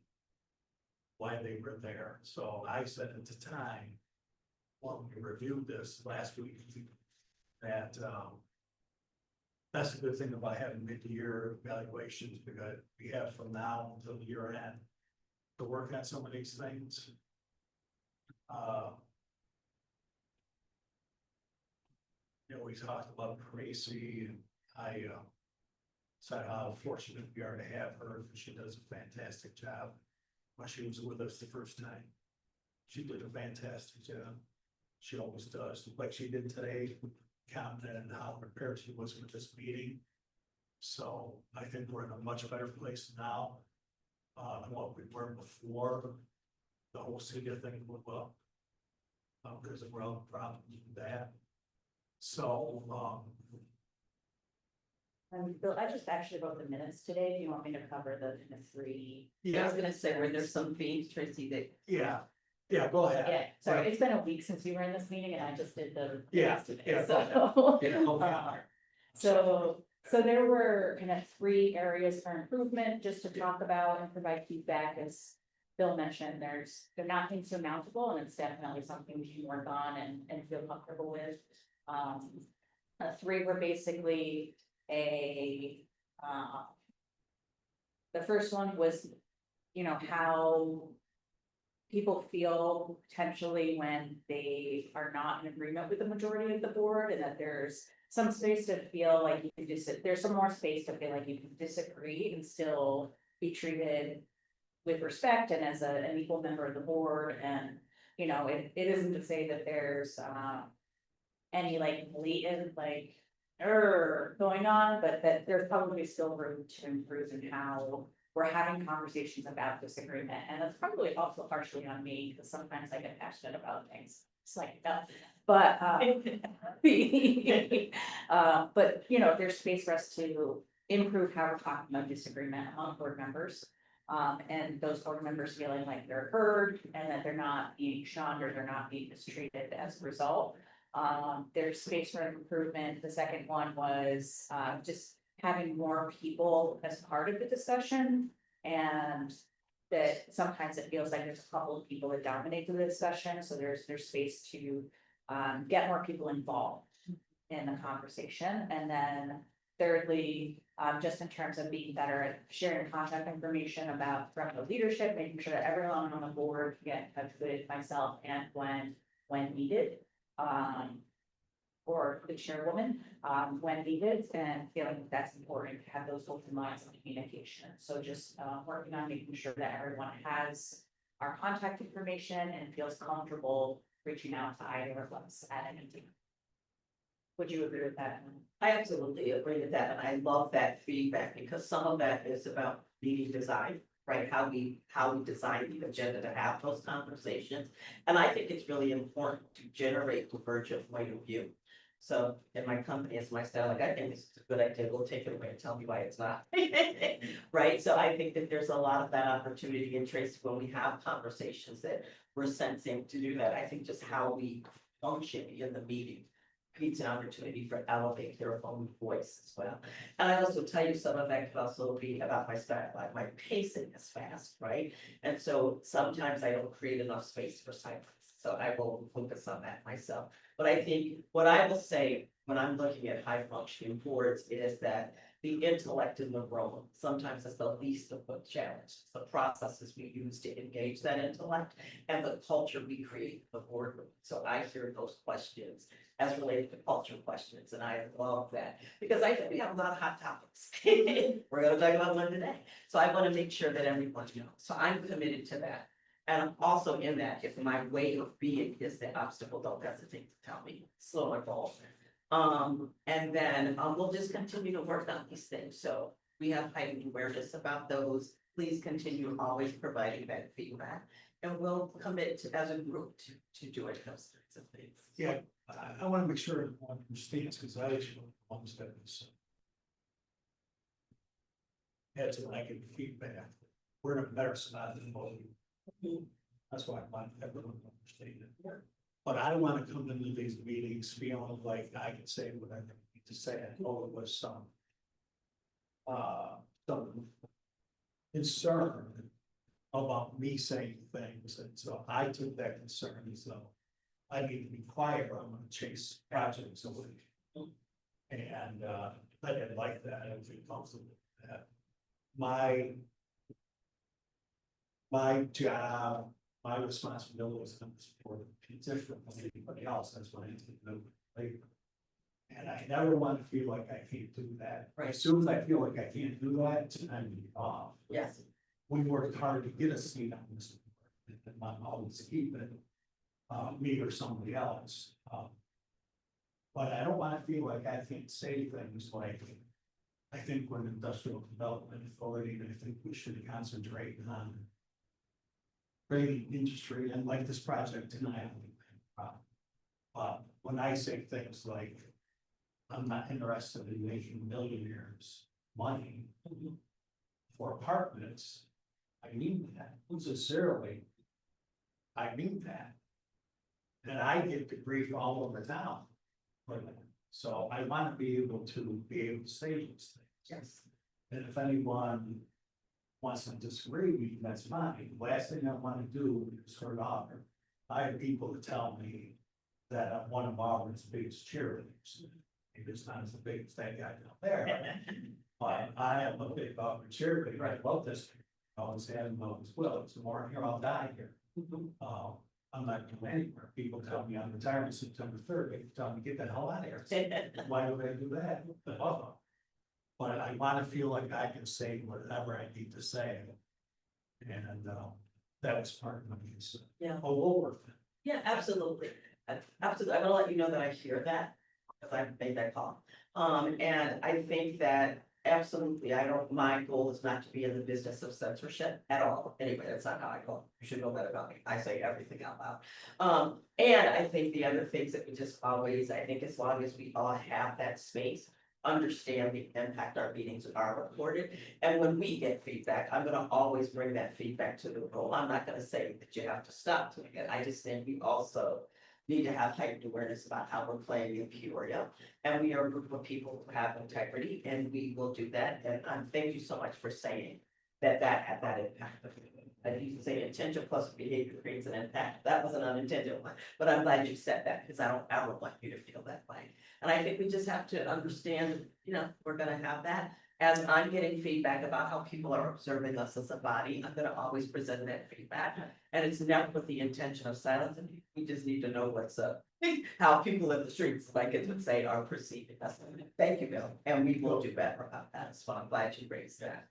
why they were there. So I said at the time, when we reviewed this last week, that that's the good thing about having mid-year evaluations, because we have from now until the year end to work on some of these things. You know, we talked about Tracy, and I said how fortunate we are to have her. She does a fantastic job. When she was with us the first time, she did a fantastic job. She always does, like she did today, commented on how prepared she was for this meeting. So I think we're in a much better place now than what we were before the whole city thing blew up. Because of real problems with that. So, Bill, I just actually wrote the minutes today. Do you want me to cover the three? I was gonna say, were there some themes, Tracy, that yeah, go ahead. Yeah, sorry, it's been a week since you were in this meeting and I just did the. Yeah, minutes today, yeah, so. Yeah, okay. So there were kind of three areas for improvement, just to talk about and provide feedback. As Bill mentioned, they're not insurmountable, and it's definitely something we can work on and feel comfortable with. Three were basically the first one was, how people feel potentially when they are not in agreement with the majority of the board, and that there's some space to feel like you can there's some more space to feel like you can disagree and still be treated with respect and as an equal member of the board. And, it isn't to say that there's any like blatant going on, but that there's probably still room to improve in how we're having conversations about disagreement. And that's probably also partially on me, because sometimes I get passionate about things. It's like, no, but there's space for us to improve how we're talking about disagreement among board members. And those board members feeling like they're heard and that they're not being shunned or they're not being mistreated as a result. There's space for improvement. The second one was just having more people as part of the discussion, and that sometimes it feels like there's a couple of people that dominate the discussion, so there's space to get more people involved in the conversation. And then thirdly, just in terms of being better at sharing contact information from the leadership, making sure that everyone on the board can get in touch with myself and when needed. Or the chairwoman, when needed, and feeling that's important to have those open lines of communication. So just working on making sure that everyone has our contact information and feels comfortable reaching out to either of us at any time. Would you agree with that? I absolutely agree with that, and I love that feedback, because some of that is about meeting design, right? How we design the agenda to have those conversations. And I think it's really important to generate divergent point of view. So in my company, it's my style, I think this is a good idea, go take it away and tell me why it's not. Right, so I think that there's a lot of that opportunity in Tracy when we have conversations that we're sensing to do that. I think just how we function in the meeting creates an opportunity for elevate their own voice as well. And I also tell you some of that could also be about my style, like my pacing is fast, right? And so sometimes I don't create enough space for silence. so I will focus on that myself. But I think what I will say when I'm looking at high functioning boards is that the intellect in the room sometimes is the least of the challenge. It's the processes we use to engage that intellect and the culture we create in the boardroom. So I hear those questions as related to culture questions, and I love that because I think we have a lot of hot topics. We're gonna talk about one today. So I want to make sure that everyone knows. So I'm committed to that. And I'm also in that, if my way of being is the obstacle, don't hesitate to tell me, slow my roll. And then, we'll just continue to work on these things, so we have heightened awareness about those. Please continue always providing that feedback, and we'll commit to, as a group, to doing those sorts of things. Yeah, I wanna make sure everyone understands, because I was one of the ones that was. Had some negative feedback, we're in a better spot than both. That's why I want everyone to understand it. But I don't wanna come into these meetings feeling like I can say what I need to say. I know it was some concern about me saying things, and so I took that concern as though I need to be quiet, or I'm gonna chase projects away. And I didn't like that, I didn't feel comfortable with that. My job, my responsibilities in this board is different than anybody else, that's what I need to know later. And I never want to feel like I can't do that. Right. As soon as I feel like I can't do that, I'm off. Yes. We worked hard to get a seat on this board, and I'm always keeping me or somebody else. But I don't want to feel like I can't say things like, I think we're an industrial development authority, and I think we should concentrate on creating industry, and like this project tonight. When I say things like, I'm not interested in making millionaires money for apartments, I mean that, sincerely. I mean that. And I get the grief all over town. So I want to be able to say these things. Yes. And if anyone wants to disagree with me, that's fine. The last thing I want to do is hurt Auburn. I have people to tell me that I'm one of Auburn's biggest cheerleaders. Maybe it's not as big as that guy down there. But I am a big Auburn cheerleader. I love this. I always have and always will. It's more here, I'll die here. I'm not going anywhere. People tell me I'm retiring September 3rd. They tell me get the hell out of here. Why would I do that? But I want to feel like I can say whatever I need to say. And that was part of my concern. Yeah. All over. Yeah, absolutely. Absolutely. I'm gonna let you know that I hear that, because I've made that call. And I think that absolutely, my goal is not to be in the business of censorship at all. Anyway, that's not how I go. You should know that about me. I say everything out loud. And I think the other things that we just always, I think as long as we all have that space, understand the impact our meetings are recorded. And when we get feedback, I'm gonna always bring that feedback to the role. I'm not gonna say that you have to stop doing it. I just think we also need to have heightened awareness about how we're playing in Peoria. And we are a group of people who have integrity, and we will do that. And thank you so much for saying that had that impact. I used to say intention plus behavior creates an impact. That was an unintended one, but I'm glad you said that, because I don't ever want you to feel that way. And I think we just have to understand, we're gonna have that. As I'm getting feedback about how people are observing us as a body, I'm gonna always present that feedback. And it's never with the intention of silencing. We just need to know what's up, how people in the streets, like it would say, are perceiving us. Thank you, Bill, and we will do better about that. So I'm glad you raised that.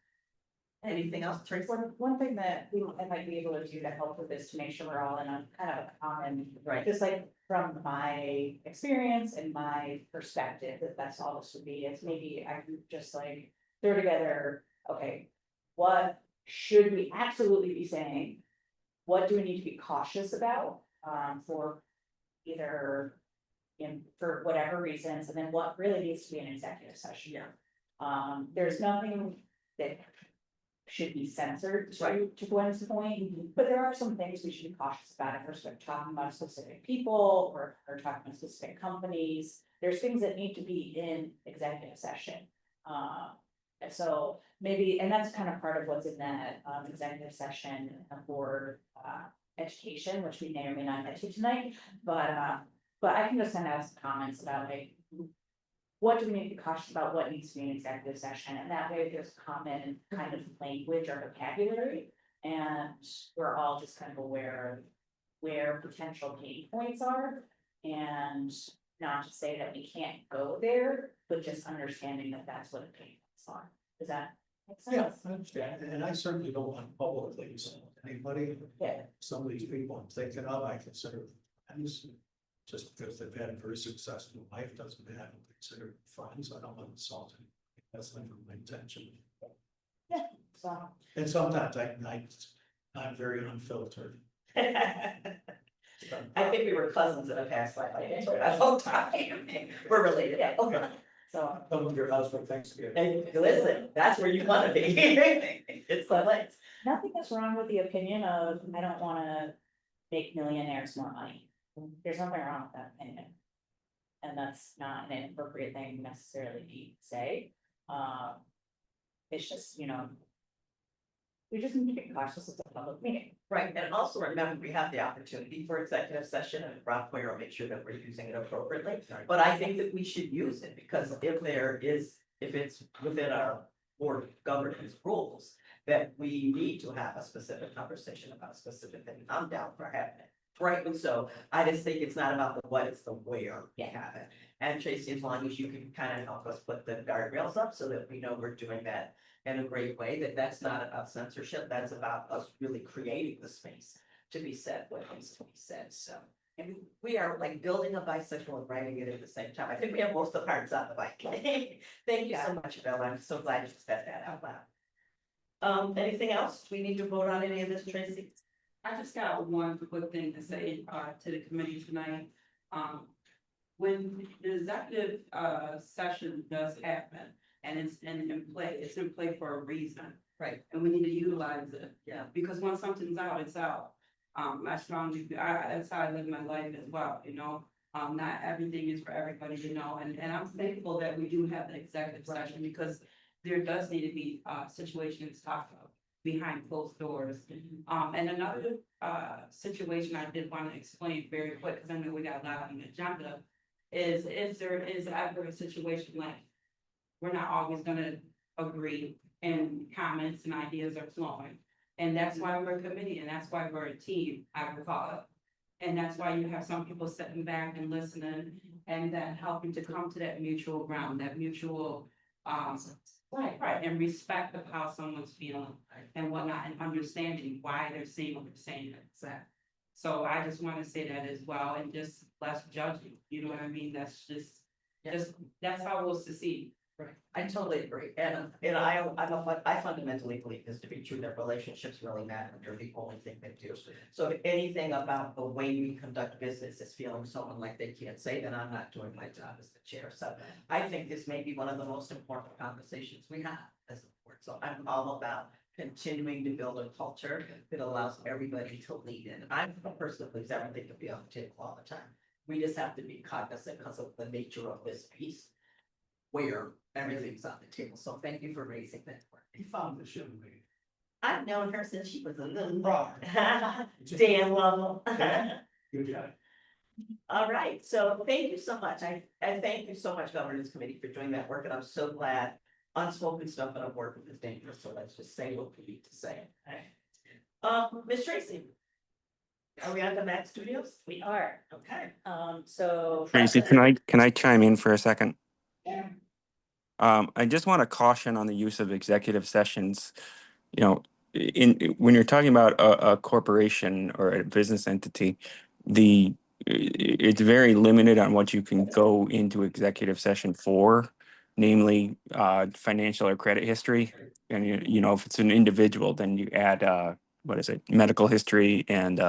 Anything else, Tracy? One thing that I might be able to do to help with this, to make sure we're all in a kind of a common, Right. just like from my experience and my perspective, that's all this would be, is maybe I could just like throw together, okay, what should we absolutely be saying? What do we need to be cautious about, for either for whatever reasons, and then what really needs to be an executive session? Yeah. There's nothing that should be censored Right. to Gwen's point, but there are some things we should be cautious about if we're talking about specific people or talking about specific companies. There's things that need to be in executive session. And so maybe, and that's kind of part of what's in that executive session board education, which we may or may not get to tonight, but I can just send out some comments about like, what do we need to be cautious about, what needs to be an executive session, and that way there's common kind of language or vocabulary. And we're all just kind of aware of where potential pain points are, and not to say that we can't go there, but just understanding that that's what the pain points are. Does that make sense? Yeah, I understand, and I certainly don't want publicly to sell anybody. Yeah. Some of these people I'm thinking of, I consider friends. Just because they've had a very successful life doesn't mean I don't consider them friends. I don't want to insult them. That's never my intention. So. And sometimes I'm very unfiltered. I think we were cousins in a past life, I answered that whole time. We're related. Yeah. So, Come with your husband Thanksgiving. Hey, listen, that's where you wanna be. It's the place. nothing is wrong with the opinion of, I don't wanna make millionaires more money. There's nothing wrong with that opinion. And that's not an inappropriate thing necessarily to say. It's just, we just need to be cautious. It's a public meeting. Right, and also remember, we have the opportunity for executive session, and Rob Poyer will make sure that we're using it appropriately. But I think that we should use it, because if it's within our board of governance rules, that we need to have a specific conversation about a specific thing, I'm down for having it. Right, and so I just think it's not about the what, it's the where we have it. And Tracy, as long as you can kind of help us put the guardrails up so that we know we're doing that in a great way, that's not about censorship, that's about us really creating the space to be said what needs to be said, so. And we are like building a bicycle and riding it at the same time. I think we have most of the parts on the bike. Thank you so much, Bella. I'm so glad you said that out loud. Anything else? Do we need to vote on any of this, Tracy? I just got one quick thing to say, to the committee tonight. When the executive, session does happen and it's in play for a reason. Right. And we need to utilize it. Yeah. Because once something's out, it's out. That's how I live my life as well, not everything is for everybody to know, and I'm thankful that we do have the executive session because there does need to be, situations talked about behind closed doors. And another, situation I did want to explain very quick, because I know we got a lot on the agenda, is if there is ever a situation like we're not always gonna agree and comments and ideas are flowing. And that's why we're a committee and that's why we're a team, I would call it. And that's why you have some people sitting back and listening and then helping to come to that mutual ground, that mutual, right, and respect of how someone's feeling and whatnot, and understanding why they're saying what they're saying. Exactly. So I just want to say that as well, and just less judging, you know what I mean? That's just, that's how we'll succeed. Right, I totally agree, and I fundamentally believe this to be true, that relationships really matter, and they're the only thing that do. So if anything about the way we conduct business is feeling someone like they can't say, then I'm not doing my job as the chair, so I think this may be one of the most important conversations we have as a board, so I'm all about continuing to build a culture that allows everybody to lead in. I'm a person that believes everything can be on the table all the time. We just have to be cognizant because of the nature of this piece, where everything's on the table. So thank you for raising that. He found this young lady. I've known her since she was a little bar. Dan Lovell. Good job. All right, so thank you so much. I thank you so much, Governance Committee, for doing that work, and I'm so glad unspoken stuff in a board is dangerous. So let's just say what we need to say. Ms. Tracy. Are we on the Mac Studios? We are. Okay. So. Tracy, can I chime in for a second? Yeah. I just want to caution on the use of executive sessions. When you're talking about a corporation or a business entity, it's very limited on what you can go into executive session for, namely financial or credit history. And if it's an individual, then you add medical history and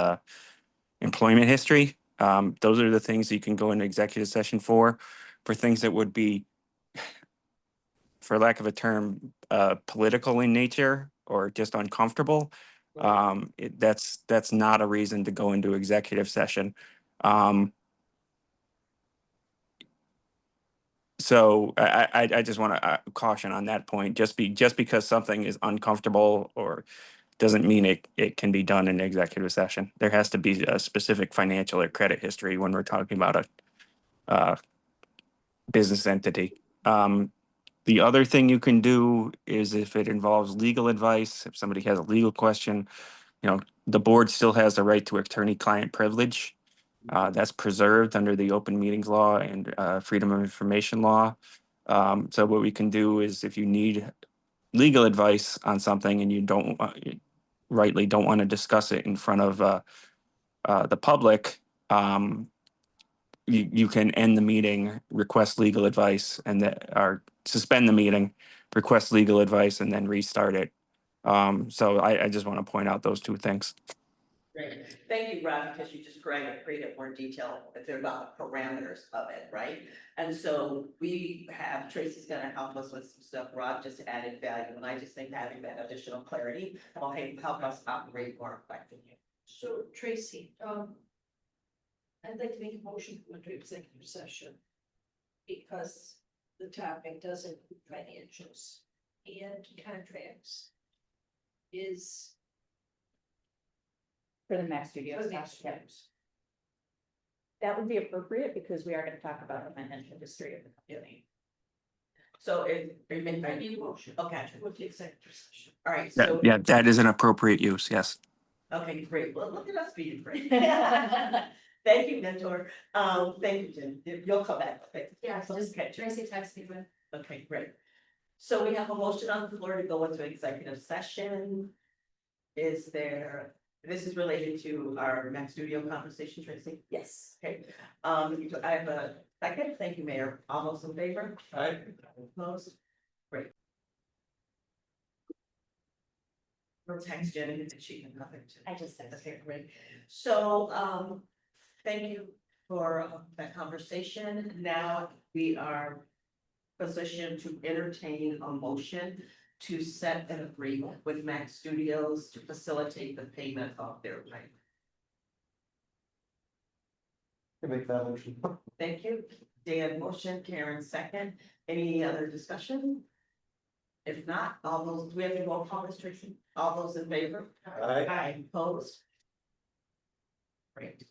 employment history. Those are the things you can go into executive session for things that would be, for lack of a term, political in nature or just uncomfortable. That's not a reason to go into executive session. So I just want to caution on that point. Just because something is uncomfortable or doesn't mean it can be done in executive session. There has to be a specific financial or credit history when we're talking about a business entity. The other thing you can do is if it involves legal advice, if somebody has a legal question, the board still has the right to attorney-client privilege. That's preserved under the open meetings law and freedom of information law. So what we can do is if you need legal advice on something and you rightly don't want to discuss it in front of the public, you can end the meeting, request legal advice, or suspend the meeting, request legal advice, and then restart it. So I just want to point out those two things. Great, thank you, Rob, because you just created more detail about the parameters of it, right? And so Tracy's gonna help us with some stuff, Rob just added value, and I just think having that additional clarity will help us operate more effectively. So Tracy, I'd like to make a motion to go into executive session. Because the topic does include financials and contracts. Is. For the Mac Studios. For the Mac Studios. That would be appropriate because we are going to talk about the financial history of the company. So I need a motion, okay, With the executive session. all right, so. Yeah, that is an appropriate use, yes. Okay, great. Well, look at us being great. Thank you, mentor. Thank you, Jen. You'll come back. Okay. Yeah, just Okay. Tracy text me with. Okay, great. So we have a motion on the floor to go into executive session. This is related to our Mac Studio conversation, Tracy? Yes. Okay, I have a second. Thank you, Mayor. All those in favor? Aye. Opposed? Great. We'll text Jenny and she can come in too. I just said. Okay, great. So, thank you for that conversation. Now we are positioned to entertain a motion to set an agreement with Mac Studios to facilitate the payment of their rent. Can make that motion. Thank you. Dan motion, Karen second. Any other discussion? If not, do we have to roll call this, Tracy? All those in favor? Aye. Aye, opposed? Great.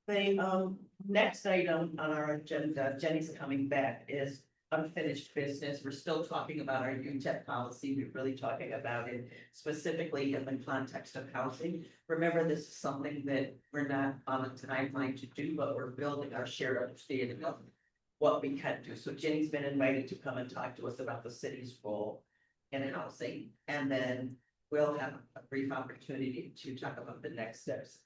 The next item on our agenda, Jenny's coming back, is unfinished business. We're still talking about our UTEP policy. We're really talking about it specifically in the context of housing. Remember, this is something that we're not on a timeline to do, but we're building our shared understanding of what we can do. So Jenny's been invited to come and talk to us about the city's role in housing. And then we'll have a brief opportunity to talk about the next steps.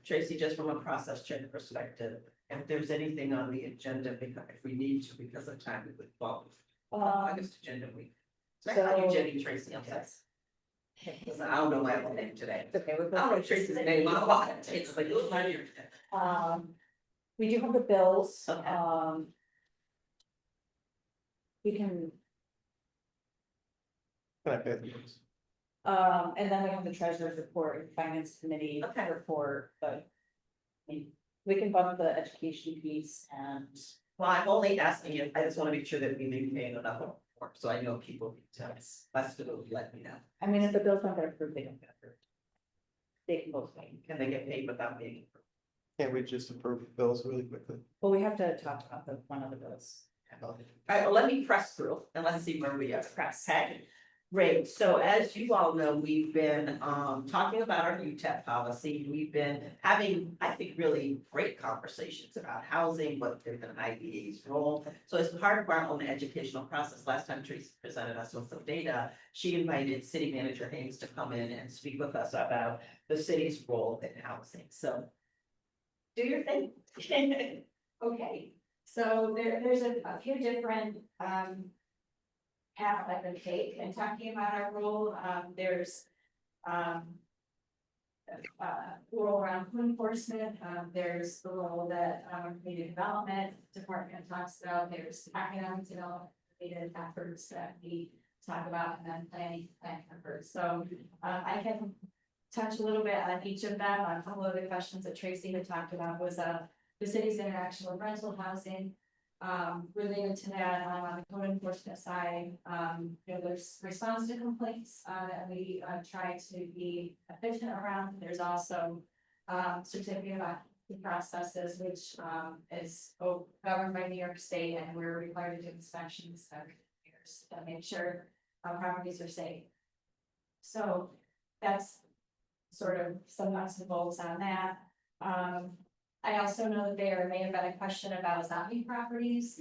Tracy, just from a process check perspective, if there's anything on the agenda, because if we need to, because of time, we would follow August agenda week. So I call you Jenny Tracy, yes. Because I don't know my own name today. Okay, we're I don't know Tracy's name, I don't know. It's like, oh, my dear. We do have the bills, Okay. we can, Can I pay the bills? and then we have the treasurer's report and finance committee Okay. report, but. We can bump the education piece and. Well, I'm only asking you, I just want to make sure that we maintain enough work, so I know people need to, less to let me know. I mean, if the bills don't get approved, they don't get approved. They can both pay. Can they get paid without being? Can't we just approve the bills really quickly? Well, we have to talk about one of the bills. All right, well, let me press through and let's see where we are. Press. Okay, great. So as you all know, we've been talking about our UTEP policy. We've been having, I think, really great conversations about housing, what's been IDA's role. So as part of our own educational process, last time Tracy presented us with some data, she invited City Manager Haynes to come in and speak with us about the city's role in housing. So do your thing. Okay, so there's a few different paths I can take in talking about our role. There's role around code enforcement. There's the role that community development department talks about. There's economic development related efforts that we talk about, and then planning efforts. So I can touch a little bit on each of them. A couple of the questions that Tracy had talked about was the city's interaction with rental housing. Related to that, on the code enforcement side, there's response to complaints, that we, try to be efficient around. There's also, certificate of occupancy processes, which, is governed by New York State, and we're required to do inspections every years to make sure our properties are safe. So that's sort of some nuts and bolts on that. I also know that there may have been a question about zombie properties.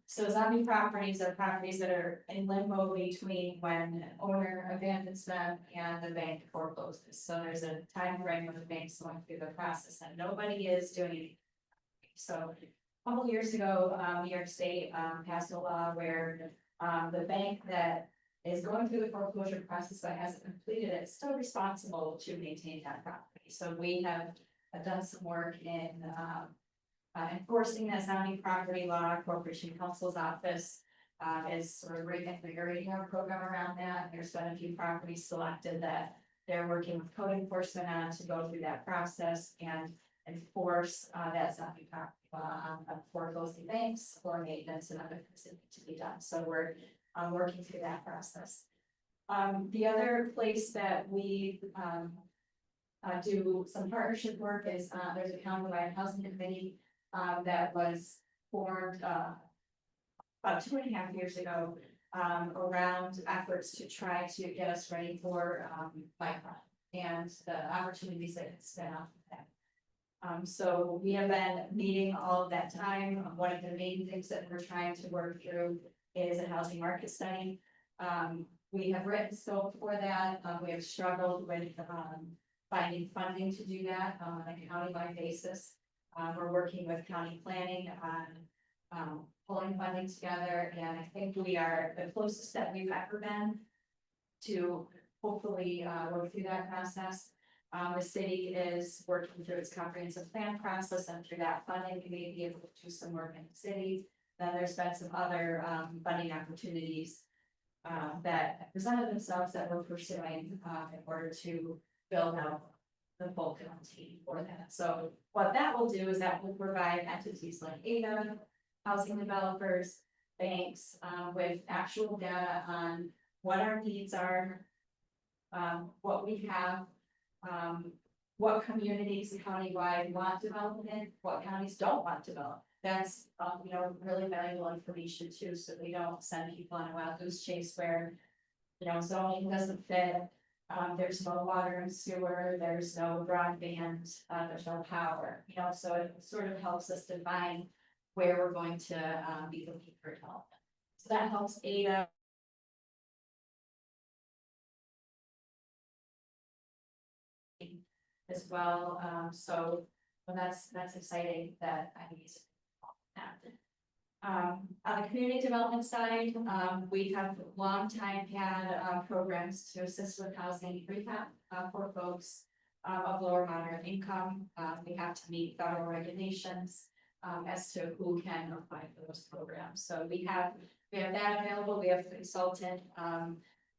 So zombie properties are properties that are in limbo between when an owner abandons them and the bank forecloses. So there's a time frame when the bank's going through the process and nobody is doing anything. So a couple years ago, New York State passed a law where the bank that is going through the foreclosure process but hasn't completed it, is still responsible to maintain that property. So we have done some work in enforcing that zoning property law. Corporation Counsel's office is sort of reinvigorating our program around that. There's been a few properties selected that they're working with code enforcement on to go through that process and enforce that zoning property law on foreclosing banks or maintenance and other things that need to be done. So we're working through that process. The other place that we do some partnership work is there's a countywide housing committee that was formed about 2.5 years ago around efforts to try to get us ready for micron and the opportunities that it's been off of that. So we have been meeting all of that time. One of the main things that we're trying to work through is a housing market study. We have written scope for that. We have struggled with finding funding to do that on a county-wide basis. We're working with county planning on pulling funding together, and I think we are the closest that we've ever been to hopefully work through that process. The city is working through its comprehensive plan process, and through that funding, we may be able to do some work in the city. Then there's been some other funding opportunities that presented themselves that we're pursuing in order to build out the full county for that. So what that will do is that will provide entities like ADA, housing developers, banks, with actual data on what our needs are, what we have, what communities countywide want development, what counties don't want development. That's really valuable information too, so we don't send people on a wild goose chase where zoning doesn't fit. There's no water and sewer, there's no broadband, there's no power, so it sort of helps us define where we're going to be looking for development. So that helps ADA. As well, so that's exciting that I need to happen. On the community development side, we have long time had programs to assist with housing rehab for folks of lower moderate income. We have to meet federal regulations as to who can apply for those programs. So we have that available. We have a consultant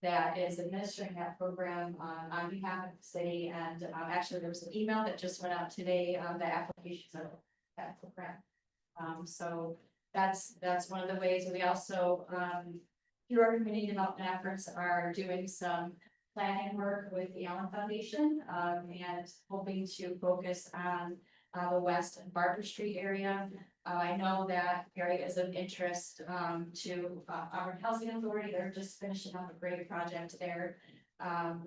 that is administering that program on behalf of the city. And actually, there was an email that just went out today on the applications of that program. So that's one of the ways. We also, through our community development efforts, are doing some planning work with the Allen Foundation and hoping to focus on the West and Barber Street area. I know that area is of interest to our housing authority. They're just finishing up a great project there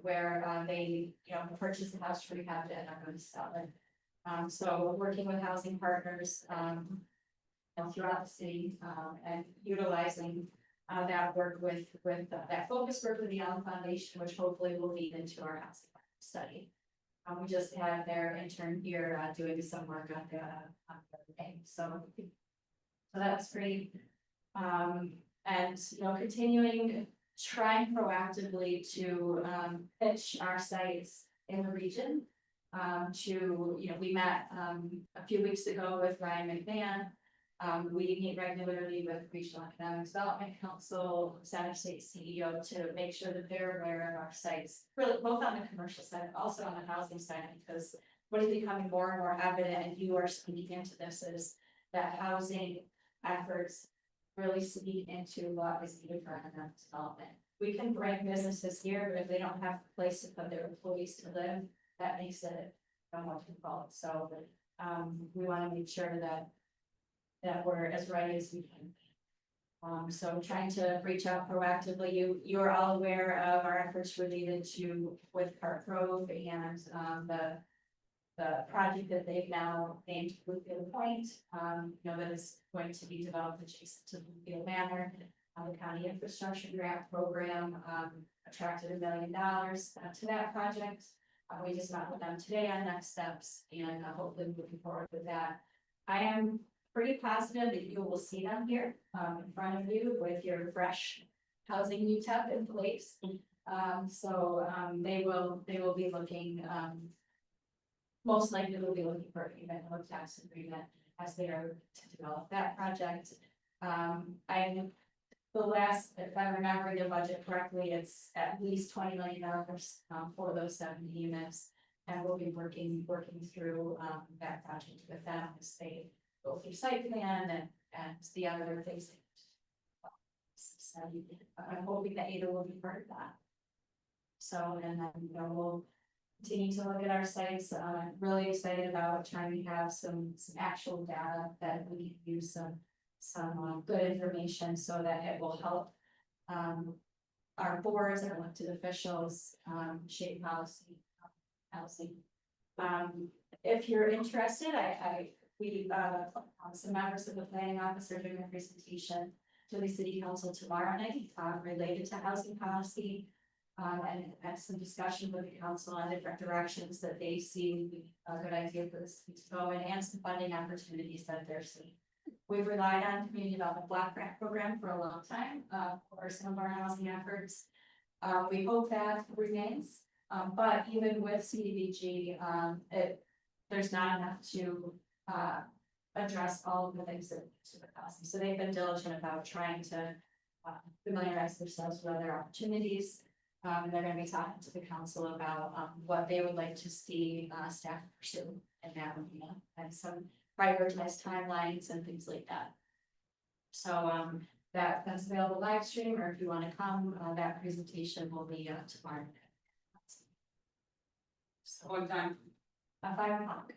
where they purchase a house, rehab it, and are going to sell it. So we're working with housing partners throughout the city and utilizing that work with that focus work with the Allen Foundation, which hopefully will lead into our housing study. We just had their intern here doing some work on the thing. So that's great. And continuing trying proactively to pitch our sites in the region. We met a few weeks ago with Ryan McMahon. We meet regularly with Regional Economic Development Council, Center State CEO, to make sure that they're aware of our sites, really both on the commercial side, but also on the housing side, because what is becoming more and more evident, and you are speaking into this, is that housing efforts really see into what is needed for economic development. We can bring businesses here, but if they don't have a place to put their employees to live, that makes it more difficult. So, we want to make sure that we're as ready as we can. So trying to reach out proactively, you're all aware of our efforts related to with Park Grove and, the project that they've now named Bluefield Point, that is going to be developed adjacent to Bluefield Manor. The county infrastructure grant program, attracted $1 million to that project. We just met with them today on next steps and hopefully moving forward with that. I am pretty positive that you will see them here, in front of you with your fresh housing UTEP in place. They will be looking, most likely they'll be looking for an event tax agreement as they are to develop that project. If I remember the budget correctly, it's at least $20 million for those 70 units. And we'll be working through that project with them as they go through site plan and the other things. So I'm hoping that Ada will be part of that. So, and then, we'll continue to look at our sites. I'm really excited about trying to have some actual data that we can use some good information so that it will help our boards and elected officials shape policy. Housing. If you're interested, some members of the planning office are doing a presentation to the city council tomorrow night related to housing policy. And had some discussion with the council on different directions that they see would be a good idea for the city to go in and some funding opportunities that they're seeing. We've relied on community development block grant program for a long time for some of our housing efforts. We hope that remains, but even with CDBG, there's not enough to address all of the things that to the housing. So they've been diligent about trying to familiarize themselves with other opportunities. And they're going to be talking to the council about what they would like to see staff pursue in that arena and some prioritized timelines and things like that. So that's available live stream, or if you want to come, that presentation will be tomorrow. So One time. 5 o'clock.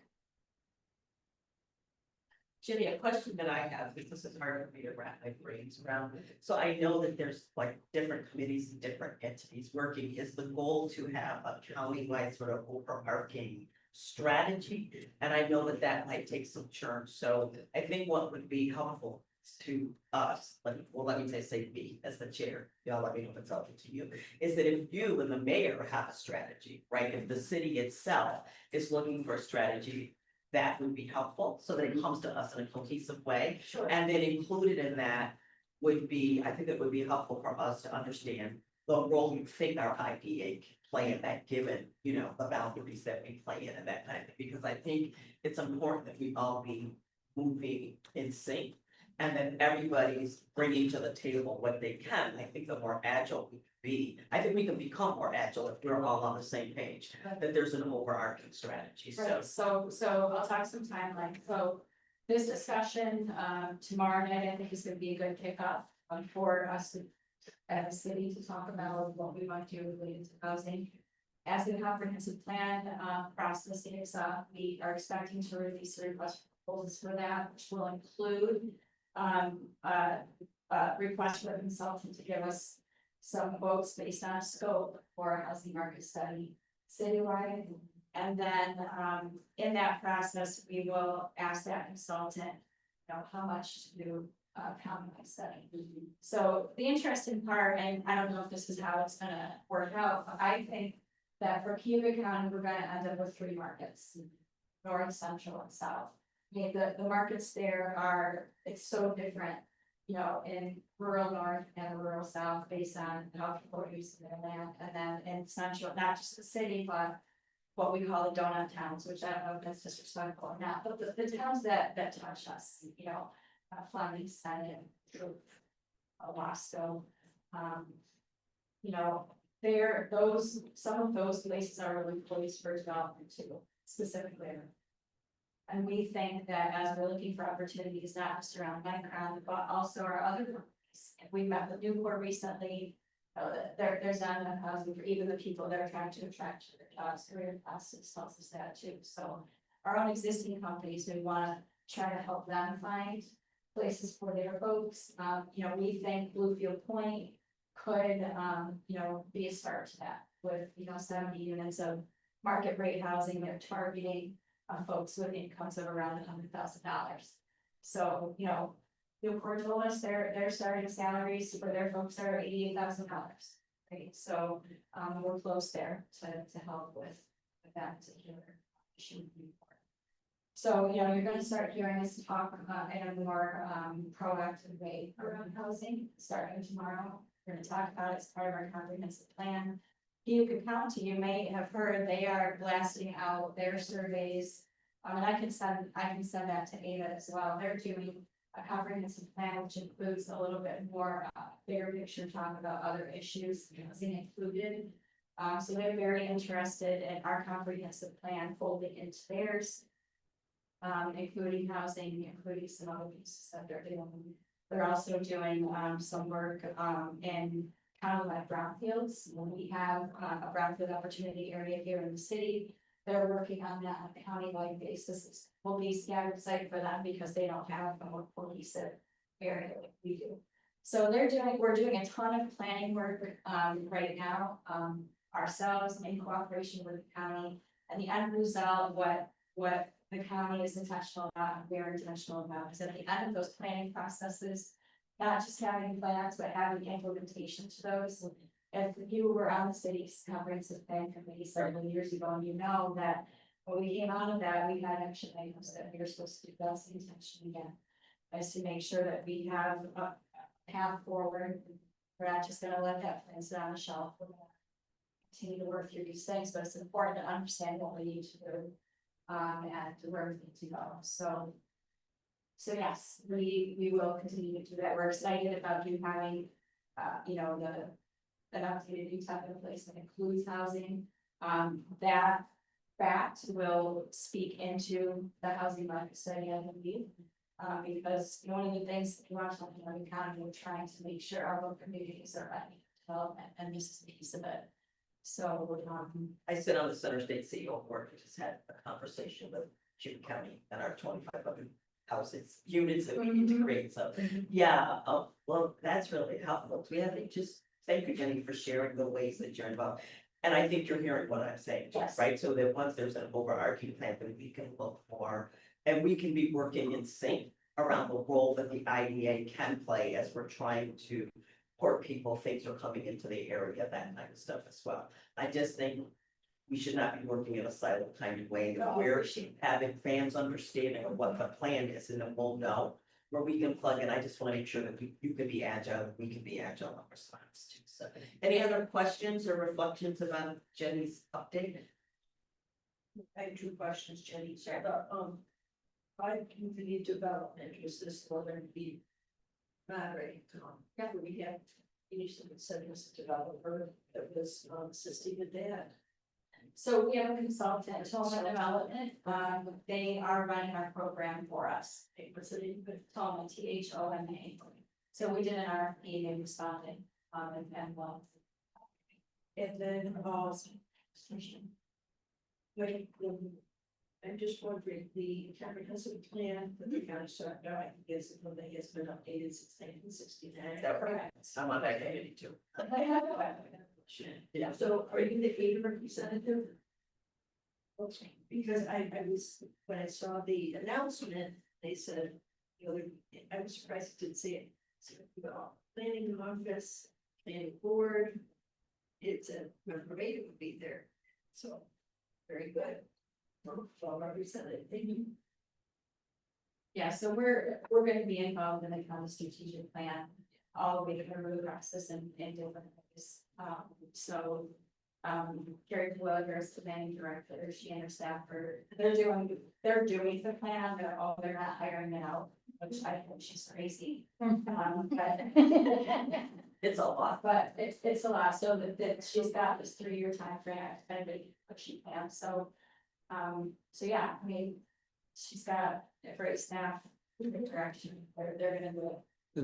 Jimmy, a question that I have, because this is hard for me to wrap my brains around. So I know that there's like different committees and different entities working. Is the goal to have a county-wide sort of overarching strategy? And I know that that might take some churn. So I think what would be helpful to us, let me say me as the chair, y'all let me know if it's helpful to you, is that if you and the mayor have a strategy, right? If the city itself is looking for a strategy, that would be helpful, so that it comes to us in a cohesive way. Sure. And then included in that would be, I think it would be helpful for us to understand the role you think our IDA can play in that, given, the boundaries that we play in and that kind of thing. Because I think it's important that we all be moving in sync and that everybody's bringing to the table what they can. I think the more agile we can be, I think we can become more agile if we're all on the same page, that there's an overarching strategy. Right, so I'll talk some timeline. So this discussion tomorrow night, I think is going to be a good kickoff for us as a city to talk about what we want to do related to housing. As the comprehensive plan process kicks off, we are expecting to release a request for proposals for that, which will include request for a consultant to give us some quotes based on scope for a housing market study citywide. And then in that process, we will ask that consultant, how much to do countywide study. So the interesting part, and I don't know if this is how it's gonna work out, but I think that for Cuba County, we're gonna end up with 3 markets, north, central, and south. I mean, the markets there it's so different, in rural north and rural south based on how people are using their land. And then in central, not just the city, but what we call the donut towns, which I don't know if that's disrespectful or not, but the towns that touch us, Fleming, Senate, Troop, Wasco, some of those places are really poised for development too, specifically. And we think that as we're looking for opportunities, not just around Micron, but also our other companies. We met with Newport recently. There's not enough housing for even the people that are trying to attract to their jobs, career classes tells us that too. So our own existing companies, we wanna try to help them find places for their folks. We think Bluefield Point could, be a start to that with, 70 units of market rate housing. They're targeting folks with incomes of around $100,000. So, Newport told us their starting salaries for their folks are $88,000. Right, so we're close there to help with that particular issue. So, you're gonna start hearing us talk in a more proactive way around housing, starting tomorrow. We're gonna talk about it as part of our comprehensive plan. Bucca County, you may have heard, they are blasting out their surveys. And I can send that to Ada as well. They're doing a comprehensive plan, which includes a little bit more bigger picture talk about other issues, housing included. So they're very interested in our comprehensive plan folding into theirs. Including housing, including some other pieces that they're doing. They're also doing some work in kind of like brownfields. When we have a brownfield opportunity area here in the city, they're working on that on a county-wide basis. It will be scattered site for them because they don't have a more cohesive area like we do. So we're doing a ton of planning work right now ourselves in cooperation with the county, and the end result, what the county is intentional about, and we're intentional about, is at the end of those planning processes, not just having plans, but having implementation to those. If you were on the city's comprehensive plan committee several years ago, and you know that when we came out of that, we had action items that we were supposed to do. That's the intention again, is to make sure that we have a path forward. We're not just gonna let that plan sit on the shelf. We're gonna continue to work through these things, but it's important to understand what we need to do. And where we need to go. So yes, we will continue to do that. We're excited about you having, an updated UTEP in place that includes housing. That fact will speak into the housing market study, I believe. Because one of the things that we want to talk about in county, we're trying to make sure our local communities are ready for development, and this is a piece of it. So, I sit on the Center State CEO board. We just had a conversation with June County and our 2,500 houses, units that we need to create. So, yeah, well, that's really helpful. We have to just thank you, Jenny, for sharing the ways that you're involved. And I think you're hearing what I'm saying, Yes. right? So that once there's an overarching plan that we can look for, and we can be working in sync around the role that the IDA can play as we're trying to support people, things are coming into the area, that kind of stuff as well. I just think we should not be working in a siloed kind of way, that we're having fans understanding of what the plan is, and then we'll know where we can plug in. I just want to make sure that you can be agile, we can be agile in response too. So, any other questions or reflections about Jenny's update? I have two questions, Jenny. Five community development, was this going to be moderating? Yeah, we have initially said as a developer that was assisting with that. So we have a consultant, Tolman Development, they are running our program for us. What's the name? Tolman, THOMA. So we did an RFP, they responded, and well. And then, I'm just wondering, the comprehensive plan that they're gonna start now, I guess it probably has been updated since 1969. Correct. I'm on that committee too. Yeah, so are you the Ada representative? Okay, because I was, when I saw the announcement, they said, I was surprised it didn't say it. So, planning office, planning board, it's a member Ada would be there, so very good. Well represented, thank you. Yeah, so we're gonna be involved in the kind of strategic plan all the way through the process in different ways. Carrie Williger is the managing director, she and her staff they're doing the plan, they're not hiring it out, which I think she's crazy. But It's a lot. But it's a lot, so that she's got this 3-year time frame, and what she plans, so yeah, I mean, She's got a great staff interaction, they're gonna do it.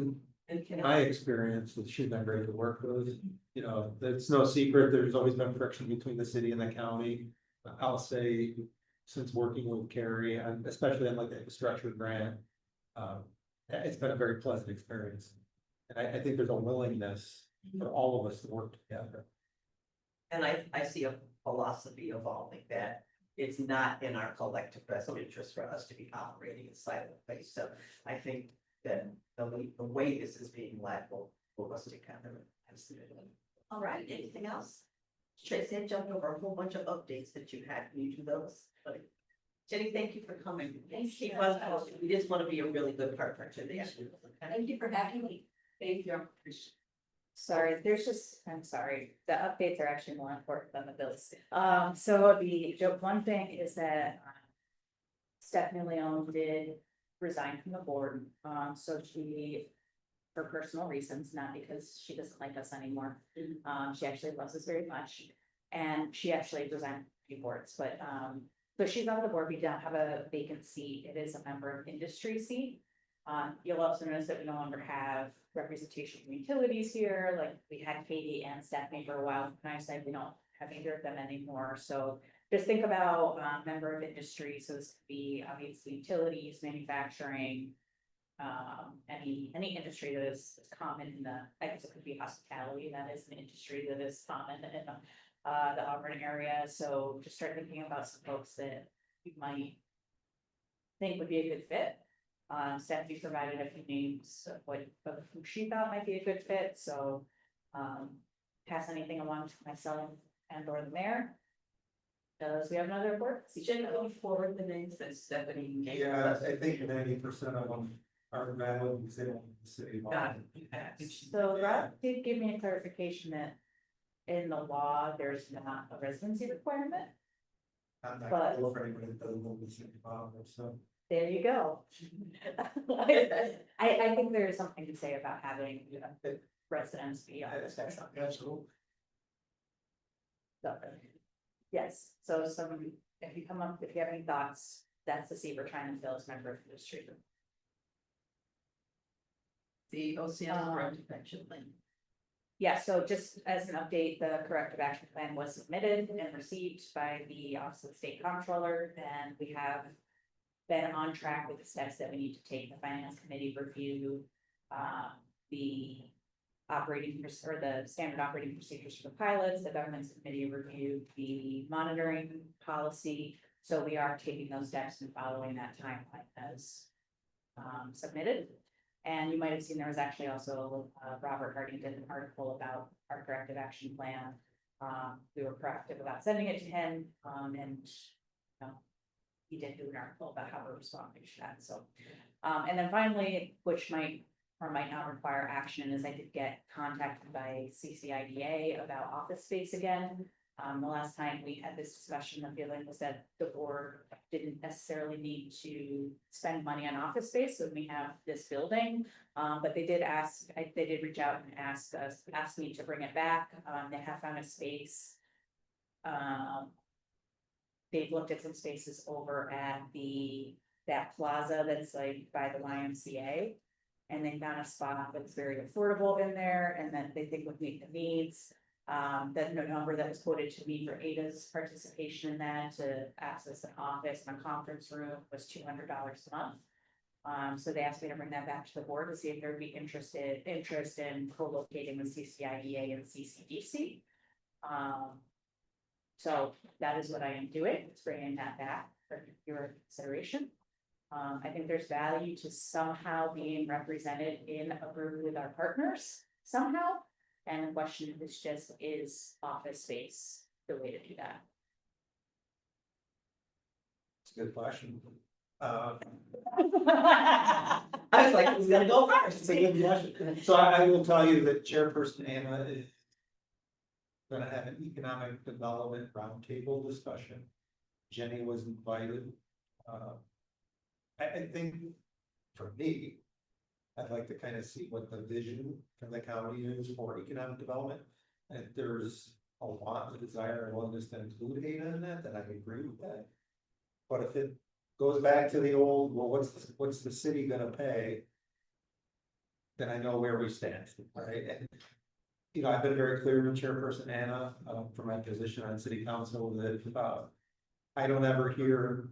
In my experience, she's been great to work with, you know, it's no secret, there's always been friction between the city and the county. I'll say, since working with Carrie, and especially on like the infrastructure grant, it's been a very pleasant experience. And I think there's a willingness for all of us to work together. And I see a philosophy evolving that it's not in our collective best interest for us to be operating in silent place. So I think that the way this is being led will pull us together. All right, anything else? Tracy had jumped over a whole bunch of updates that you had. Can you do those? Jenny, thank you for coming. Thank you. We just want to be a really good partner to the issue. Thank you for having me. Thank you. Sorry, I'm sorry, the updates are actually more important than the bills. So the joke, one thing is that Stephanie Leon did resign from the board, so she, for personal reasons, not because she doesn't like us anymore. She actually loves us very much, and she actually resigned from a few boards, but, so she's on the board, we don't have a vacant seat, it is a member of industry seat. You'll also notice that we no longer have representation from utilities here, like we had Katie and Stephanie for a while, and I said we don't have either of them anymore, so just think about, member of industry, so this could be obviously utilities, manufacturing. Any industry that is common in the, I guess it could be hospitality, that is an industry that is common in the Auburn area, so just start thinking about some folks that you might think would be a good fit. Stephanie provided a few names of who she thought might be a good fit, so, pass anything along to myself and or the mayor. Does we have another report? Jen, going forward, the names that Stephanie gave Yeah, us. I think 90% of them are valid because they don't want the city. Got it. So Rob did give me a clarification that in the law, there's not a residency requirement. I'm not But- sure for anybody that doesn't want the city involved, so. There you go. I think there is something to say about having residents be on this. Absolutely. Yes, so if you have any thoughts, that's the seat we're trying to fill as member of industry. The OCS corrective action plan. Yeah, so just as an update, the corrective action plan was submitted and received by the Office of the State Comptroller, and we have been on track with the steps that we need to take. The Finance Committee review the the standard operating procedures for the pilots. The Governance Committee reviewed the monitoring policy. So we are taking those steps and following that timeline as submitted. And you might have seen there was actually also Robert Harding did an article about our corrective action plan. We were proactive about sending it to him, and he did do an article about how we're responding to that. So, and then finally, which might or might not require action, is I did get contacted by CCIDA about office space again. The last time we had this discussion, the feeling was that the board didn't necessarily need to spend money on office space when we have this building. But they did reach out and ask me to bring it back. They have found a space. They've looked at some spaces over at that plaza that's like by the YMCA. And they found a spot that's very affordable in there and that they think would meet the needs. That no number that was quoted to me for Ada's participation in that to access an office and a conference room was $200 a month. So they asked me to bring that back to the board to see if there'd be interest in co-locating with CCIDA and CCDC. So that is what I am doing, it's bringing that back for your consideration. I think there's value to somehow being represented in a group with our partners somehow. And the question is office space the way to do that? It's a good question. I was like, who's gonna go first? It's a good question. So I will tell you that Chairperson Anna is gonna have an economic development roundtable discussion. Jenny was invited. I think for me, I'd like to kind of see what the vision from the county is for economic development. And if there's a lot of desire and willingness to include Ada in that, then I agree with that. But if it goes back to the old, well, what's the city gonna pay? Then I know where we stand, right? And, you know, I've been very clear to Chairperson Anna, from my position on city council that, I don't ever hear.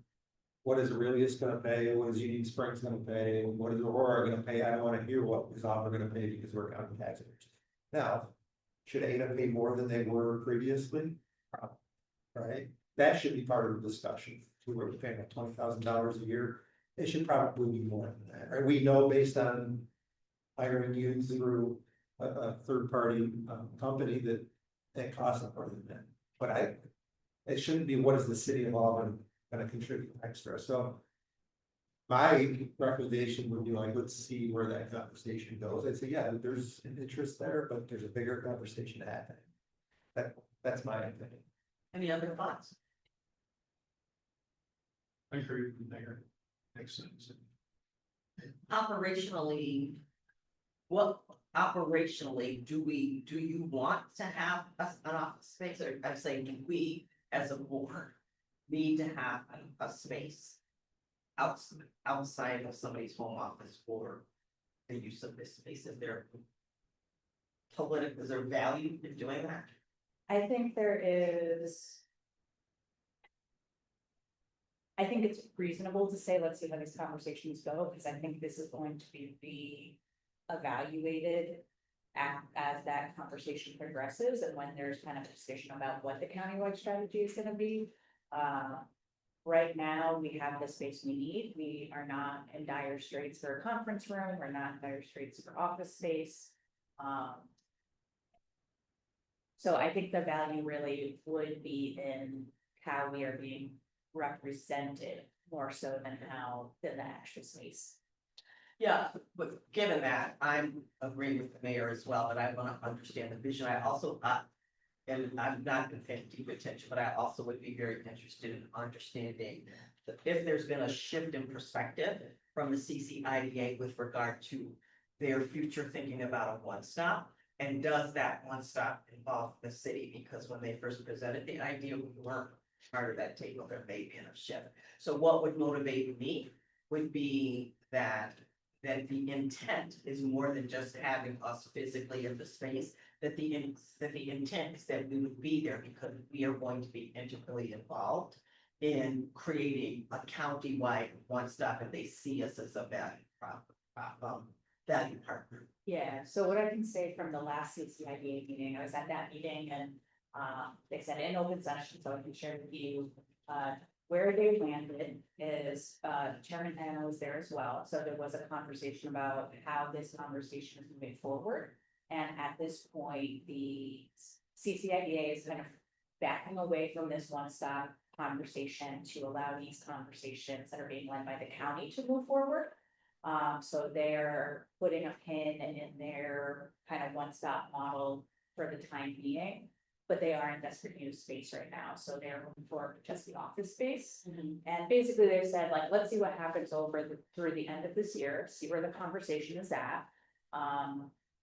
What is Aurelius gonna pay? What is Union Springs gonna pay? What is Aurora gonna pay? I don't wanna hear what is Auburn gonna pay because we're county taxpayers. Now, should Ada pay more than they were previously? Right? That should be part of the discussion. We were paying like $20,000 a year. It should probably be more than that, right? We know based on hiring you through a third-party company that it costs more than that. But it shouldn't be what is the city of Auburn gonna contribute extra, so. My recommendation would be like, let's see where that conversation goes. I'd say, yeah, there's an interest there, but there's a bigger conversation happening. That's my opinion. Any other thoughts? I agree with the mayor. Makes sense. Operationally, what operationally do you want to have an office space, or I'm saying, do we as a board need to have a space outside of somebody's home office for the use of this space? Is there value in doing that? I think it's reasonable to say, let's see how these conversations go, because I think this is going to be evaluated as that conversation progresses and when there's kind of a discussion about what the countywide strategy is gonna be. Right now, we have the space we need. We are not in dire straits for a conference room. We're not in dire straits for office space. So I think the value really would be in how we are being represented more so than the extra space. Yeah, but given that, I'm agreeing with the mayor as well, and I want to understand the vision. I also, and I'm not been paying deep attention, but I also would be very interested in understanding if there's been a shift in perspective from the CCIDA with regard to their future thinking about a one-stop. And does that one-stop involve the city? Because when they first presented the idea, we weren't part of that table, there may be a shift. So what would motivate me would be that the intent is more than just having us physically in the space, that the intent is that we would be there because we are going to be integrally involved in creating a county-wide one-stop, and they see us as a value partner. Yeah, so what I can say from the last CCIDA meeting, I was at that meeting and they said in open session, so I can share with you where they landed is Chairman Anna was there as well. So there was a conversation about how this conversation is moving forward. And at this point, the CCIDA is kind of backing away from this one-stop conversation to allow these conversations that are being led by the county to move forward. So they're putting a pin in their kind of one-stop model for the time being, but they are in desperate need of space right now. So they're looking for just the office space. And basically they've said, like, let's see what happens through the end of this year, see where the conversation is at.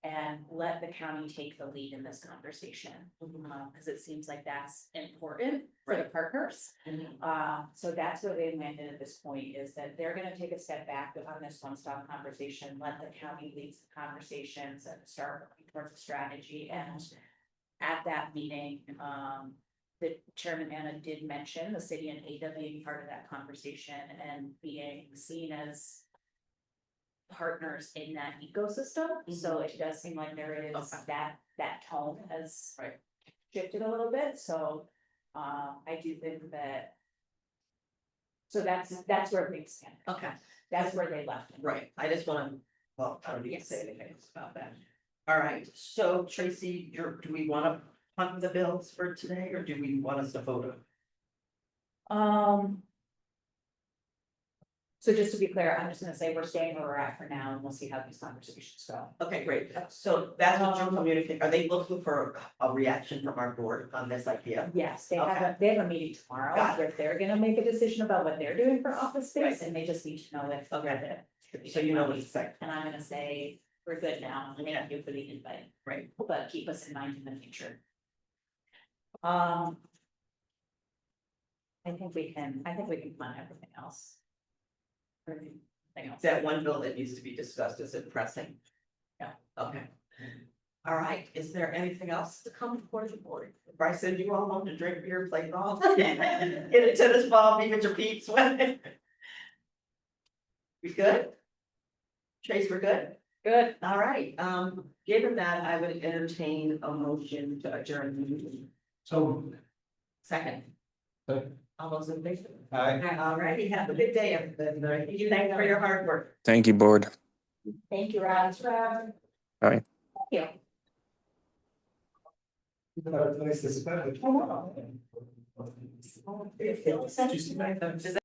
And let the county take the lead in this conversation, because it seems like that's important for the partners. So that's where they landed at this point, is that they're gonna take a step back on this one-stop conversation, let the county lead the conversations and start working towards a strategy. And at that meeting, the Chairman Anna did mention the city and Ada being part of that conversation and being seen as partners in that ecosystem. So it does seem like there is that tone has shifted a little bit. So I do think that. So that's where things stand. Okay. That's where they left it. Right, I just want to, well, I don't need to say anything else about that. All right, so Tracy, do we want to punt the bills for today, or do we want us to vote on? So just to be clear, I'm just gonna say we're staying where we're at for now, and we'll see how these conversations go. Okay, great, so that's what you're communicating. Are they looking for a reaction from our board on this idea? Yes, they have a meeting tomorrow where they're gonna make a decision about what they're doing for office space, and they just need to know if. Okay. So you know what to say. And I'm gonna say, we're good now, thank you for the invite. Right. But keep us in mind in the future. I think we can plan everything else. Anything else? That one bill that needs to be discussed, is it pressing? Yeah. Okay. All right, is there anything else to come before the board? If I send you all home to drink beer, play golf, get a tennis ball, be with your peeps, what? We good? Chase, we're good? Good. All right, given that, I would entertain a motion to adjourn the meeting. So. Second. All those in favor? Aye. All righty, have a good day, everybody. Thank you for your hard work. Thank you, board. Thank you, Rob. Bye. Thank you. Nice to spend it. Does